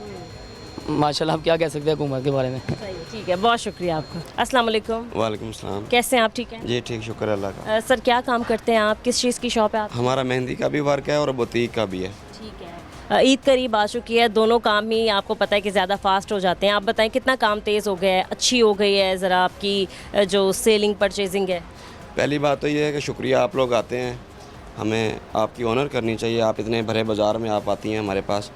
Speaker 17: माशाल्लाह, आप क्या कह सकते हैं हुकूमत के बारे में।
Speaker 1: सही है, ठीक है, बहुत शुक्रिया आपका। अस्सलाम वालेकुम।
Speaker 18: वालेकुम सलाम।
Speaker 1: कैसे हैं आप? ठीक हैं
Speaker 18: जी, ठीक, शुक्र अल्लाह का।
Speaker 1: सर, क्या काम करते हैं आप? किस चीज़ की शॉप है आप?
Speaker 18: हमारा मेहंदी का भी वर्क है और बुटीक का भी है।
Speaker 1: ठीक है। ईद करीब आ चुकी है, दोनों काम ही आपको पता है कि ज़्यादा फास्ट हो जाते हैं। आप बताएं कितना काम तेज़ हो गया है, अच्छी हो गई है ज़रा आपकी जो सेलिंग परचेजिंग है?
Speaker 18: पहली बात तो ये है कि शुक्रिया, आप लोग आते हैं, हमें आपकी ऑनर करनी चाहिए। आप इतने भरे बाज़ार में आप आती हैं हमारे पास।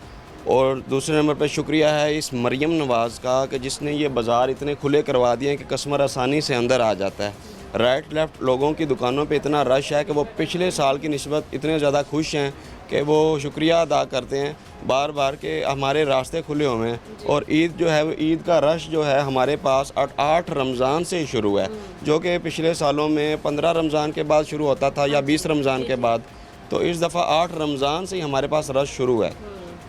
Speaker 18: और दूसरे नंबर पर शुक्रिया है इस मरियम नवाज़ का कि जिसने ये बाज़ार इतने खुले करवा दिए हैं कि कस्टमर आसानी से अंदर आ जाता है। राइट लेफ़्ट लोगों की दुकानों पे इतना रश है कि वो पिछले साल की निस्बत इतने ज़्यादा खुश हैं कि वो शुक्रिया अदा करते हैं बार बार के हमारे रास्ते खुले हुए हैं। और ईद जो है वो ईद का रश जो है हमारे पास 8 रमज़ान से ही शुरू है, जो कि पिछले सालों में 15 रमज़ान के बाद शुरू होता था या 20 रमज़ान के बाद। तो इस दफ़ा 8 रमज़ान से ही हमारे पास रश शुरू है।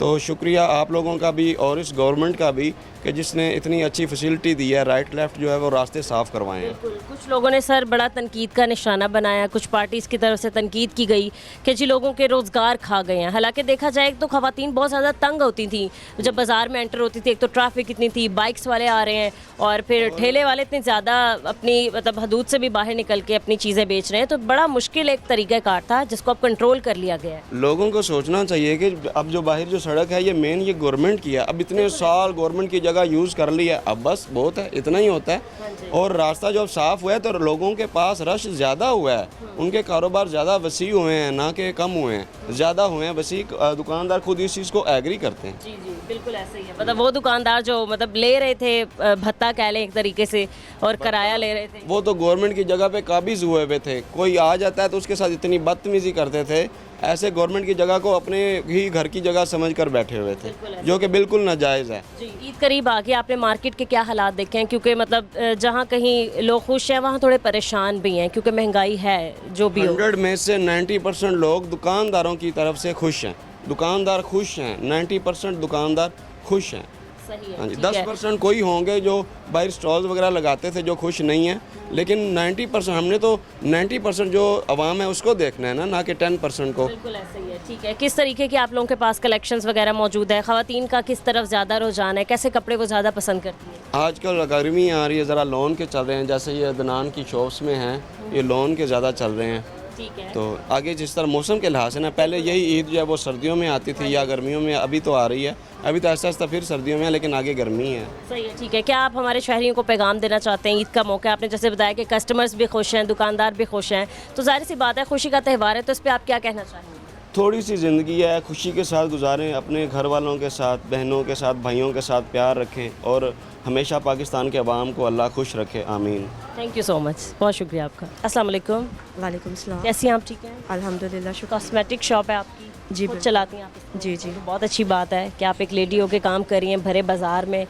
Speaker 18: तो शुक्रिया आप लोगों का भी और इस गवर्नमेंट का भी कि जिसने इतनी अच्छी फैसिलिटी दी है। राइट लेफ़्ट जो है वो रास्ते साफ़ करवाए हैं।
Speaker 1: कुछ लोगों ने सर बड़ा तनकीद का निशाना बनाया, कुछ पार्टीज़ की तरफ से तनकीद की गई कि जी लोगों के रोज़गार खा गए हैं। हालांकि देखा जाए तो ख़वातीन बहुत ज़्यादा तंग होती थी जब बाज़ार में एंटर होती थी। एक तो ट्रैफिक इतनी थी, बाइक्स वाले आ रहे हैं और फिर ठेले वाले इतने ज़्यादा अपनी मतलब हदूद से भी बाहर निकल के अपनी चीज़ें बेच रहे हैं। तो बड़ा मुश्किल एक तरीक़ाकार था जिसको अब कंट्रोल कर लिया गया है।
Speaker 18: लोगों को सोचना चाहिए कि अब जो बाहर जो सड़क है ये मेन ये गवर्नमेंट की है। अब इतने साल गवर्नमेंट की जगह यूज़ कर लिया, अब बस बहुत है, इतना ही होता है। और रास्ता जब साफ़ हुआ है तो लोगों के पास रश ज़्यादा हुआ है, उनके कारोबार ज़्यादा वसी हुए हैं, ना कि कम हुए हैं, ज़्यादा हुए हैं वसी। दुकानदार खुद इस चीज़ को एग्री करते हैं।
Speaker 1: जी जी, बिल्कुल ऐसे ही है। मतलब वो दुकानदार जो मतलब ले रहे थे भत्ता कह लें एक तरीके से और किराया ले रहे थे,
Speaker 18: वो तो गवर्नमेंट की जगह पे काबिज हुए हुए थे। कोई आ जाता है तो उसके साथ इतनी बदतमीज़ी करते थे, ऐसे गवर्नमेंट की जगह को अपने ही घर की जगह समझकर बैठे हुए थे, जो कि बिल्कुल नाजायज़ है।
Speaker 1: जी, ईद करीब आ गई, आपने मार्केट के क्या हालात देखे हैं? क्योंकि मतलब जहाँ कहीं लोग खुश हैं वहाँ थोड़े परेशान भी हैं क्योंकि महंगाई है जो भी हो।
Speaker 18: 100 में से 90% लोग दुकानदारों की तरफ से खुश हैं। दुकानदार खुश हैं, 90% दुकानदार खुश हैं।
Speaker 1: सही है,
Speaker 18: हाँ जी,
Speaker 1: ठीक है।
Speaker 18: 10% कोई होंगे जो बाहर स्टॉल्स वगैरह लगाते थे जो खुश नहीं हैं, लेकिन 90% हमने तो 90% जो आवाम है उसको देखना है ना कि 10% को।
Speaker 1: बिल्कुल ऐसे ही है, ठीक है। किस तरीके के आप लोगों के पास कलेक्शंस वगैरह मौजूद है? ख़वातीन का किस तरफ ज़्यादा रुझान है? कैसे कपड़े वो ज़्यादा पसंद करती हैं?
Speaker 18: आजकल गर्मी आ रही है, ज़रा लोन के चल रहे हैं, जैसे ये अदनान की शॉप्स में हैं, ये लोन के ज़्यादा चल रहे हैं।
Speaker 1: ठीक है।
Speaker 18: तो आगे जिस तरह मौसम के लिहाज से ना, पहले यही ईद जो है वो सर्दियों में आती थी या गर्मियों में, अभी तो आ रही है, अभी तो आहिस्ता आहिस्ता फिर सर्दियों में है, लेकिन आगे गर्मी है।
Speaker 1: सही है, ठीक है। क्या आप हमारे शहरियों को पैगाम देना चाहते हैं? ईद का मौका, आपने जैसे बताया कि कस्टमर्स भी खुश हैं, दुकानदार भी खुश हैं, तो जाहिर सी बात है खुशी का त्यौहार है, तो इस पर आप क्या कहना चाहेंगे?
Speaker 18: थोड़ी सी ज़िंदगी है, खुशी के साथ गुजारें, अपने घर वालों के साथ, बहनों के साथ, भाइयों के साथ प्यार रखें और हमेशा पाकिस्तान के अवाम को अल्लाह खुश रखे, आमीन।
Speaker 1: थैंक यू सो मच, बहुत शुक्रिया आपका। अस्सलाम वालेकुम।
Speaker 19: वालेकुम सलाम।
Speaker 1: कैसी हैं आप? ठीक हैं
Speaker 19: अल्हम्दुलिल्लाह, शुक्र।
Speaker 1: कॉस्मेटिक शॉप है आपकी?
Speaker 19: जी,
Speaker 1: खुद चलाती हैं आप?
Speaker 19: जी जी,
Speaker 1: तो बहुत अच्छी बात है कि आप एक लेडी होकर काम कर रही हैं, भरे बाज़ार में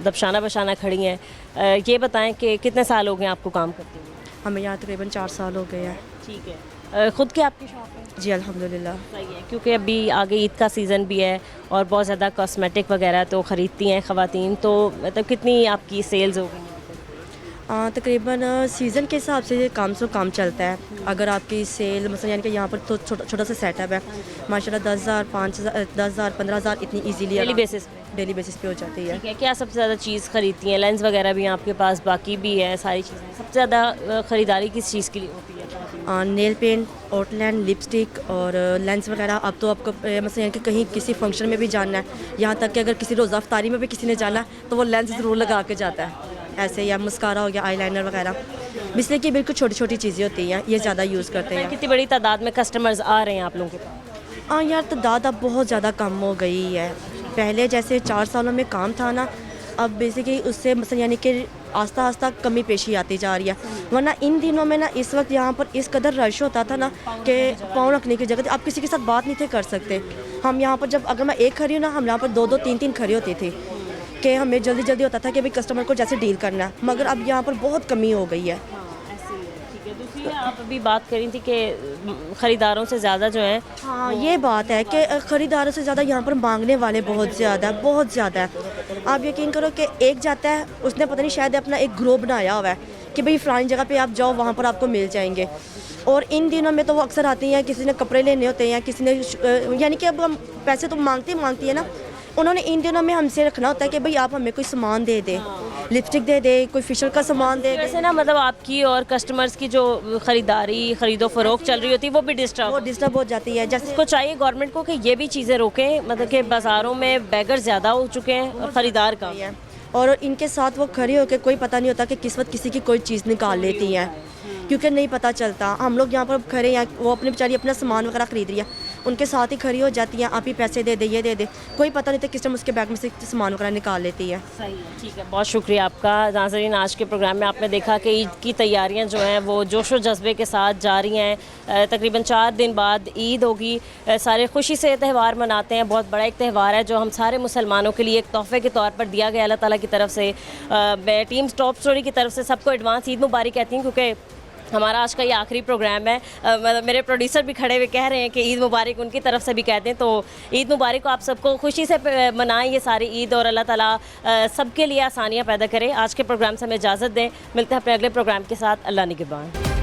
Speaker 1: दबशाना बशाना खड़ी हैं। ये बताएं कि कितने साल हो गए आपको काम करते हुए?
Speaker 19: हमें यहाँ तकरीबन 4 साल हो गए हैं।
Speaker 1: ठीक है। ख़ुद की आपकी शॉप है?
Speaker 19: जी अल्हम्दुलिल्लाह।
Speaker 1: सही है, क्योंकि अभी आगे ईद का सीज़न भी है और बहुत ज़्यादा कॉस्मेटिक वगैरह तो ख़रीदती हैं ख़वातीन, तो मतलब कितनी आपकी सेल्स हो गई?
Speaker 19: तकरीबन सीज़न के हिसाब से कम से कम चलता है। अगर आपकी सेल मतलब यानी कि यहाँ पर तो छोटा सा सेटअप है, माशाल्लाह 10,000 5,000 10,000 15,000 इतनी इजीली
Speaker 1: डेली बेसिस पे
Speaker 19: हो जाती है।
Speaker 1: ठीक है। क्या सबसे ज़्यादा चीज़ ख़रीदती हैं? लेंस वगैरह भी आपके पास बाकी भी है, सारी चीज़ें सबसे ज़्यादा ख़रीदारी किस चीज़ के लिए होती है?
Speaker 19: नेल पेंट, आउटलाइन, लिपस्टिक और लेंस वगैरह। अब तो आपको मतलब कि कहीं किसी फंक्शन में भी जाना है, यहाँ तक कि अगर किसी रोज़ा अफ्तारी में भी किसी ने जाना है तो वो लेंस ज़रूर लगा के जाता है ऐसे, या मस्कारा हो गया, आईलाइनर वगैरह। इसलिए कि बिल्कुल छोटी छोटी चीज़ें होती हैं, ये ज़्यादा यूज़ करते हैं।
Speaker 1: कितनी बड़ी तादाद में कस्टमर्स आ रहे हैं आप लोगों के पास?
Speaker 19: हाँ यार, तादाद अब बहुत ज़्यादा कम हो गई है। पहले जैसे 4 सालों में काम था ना, अब बेसिकली उससे मतलब यानी कि आस्ता आस्ता कमी पेशी आती जा रही है। वरना इन दिनों में ना इस वक्त यहाँ पर इस कदर रश होता था ना कि पाँव रखने की जगह आप किसी के साथ बात नहीं थे कर सकते। हम यहाँ पर जब अगर मैं एक खड़ी हूँ ना, हम यहाँ पर 2-2 3-3 खड़ी होती थी कि हमें जल्दी जल्दी होता था कि भाई कस्टमर को जैसे डील करना है, मगर अब यहाँ पर बहुत कमी हो गई है।
Speaker 1: दूसरी आप अभी बात करी थी कि ख़रीदारों से ज़्यादा जो है,
Speaker 19: हाँ ये बात है कि ख़रीदारों से ज़्यादा यहाँ पर मांगने वाले बहुत ज़्यादा है। आप यकीन करो कि एक जाता है, उसने पता नहीं शायद अपना एक ग्रुप बनाया हुआ है कि भाई फलानी जगह पे आप जाओ, वहाँ पर आपको मिल जाएंगे। और इन दिनों में तो वो अक्सर आती हैं, किसी ने कपड़े लेने होते हैं, किसी ने यानी कि अब हम पैसे तो मांगती है ना, उन्होंने इन दिनों में हमसे रखना होता है कि भाई आप हमें कोई सामान दे दे, लिपस्टिक दे दे, कोई फेशियल का सामान दे दे।
Speaker 1: वैसे ना मतलब आपकी और कस्टमर्स की जो खरीदो फरोख्त चल रही होती है वो भी डिस्टर्ब
Speaker 19: हो जाती है। जैसे
Speaker 1: इसको चाहिए गवर्नमेंट को कि ये भी चीज़ें रोकें, मतलब कि बाज़ारों में बैगर ज़्यादा हो चुके हैं और ख़रीदार कम है,
Speaker 19: और इनके साथ वो खड़े होकर कोई पता नहीं होता कि किस वक्त किसी की कोई चीज़ निकाल लेती हैं, क्योंकि नहीं पता चलता। हम लोग यहाँ पर खड़े हैं, वो अपने बेचारी अपना सामान वगैरह ख़रीद रही है, उनके साथ ही खड़ी हो जाती हैं, आप ही पैसे दे दे, ये दे दे, कोई पता नहीं था किस टाइम उसके बैग में से सामान वगैरह निकाल लेती है।
Speaker 1: सही है, ठीक है, बहुत शुक्रिया आपका। नाज़रीन, आज के प्रोग्राम में आपने देखा कि ईद की तैयारियां जो हैं वो जोश व जज्बे के साथ जारी हैं। तकरीबन 4 दिन बाद ईद होगी। सारे खुशी से त्यौहार मनाते हैं, बहुत बड़ा एक त्यौहार है जो हम सारे मुसलमानों के लिए एक तोहफे के तौर पर दिया गया अल्लाह ताला की तरफ से। मैं टीम टॉप स्टोरी की तरफ से सबको एडवांस ईद मुबारक कहती हूँ, क्योंकि हमारा आज का ये आखिरी प्रोग्राम है। मेरे प्रोड्यूसर भी खड़े हुए कह रहे हैं कि ईद मुबारक उनकी तरफ से भी कहते हैं, तो ईद मुबारक को आप सबको खुशी से मनाएं ये सारी ईद, और अल्लाह ताला सबके लिए आसानियाँ पैदा करे। आज के प्रोग्राम से हमें इजाज़त दें, मिलते हैं अपने अगले प्रोग्राम के साथ। अल्लाह निगहबान।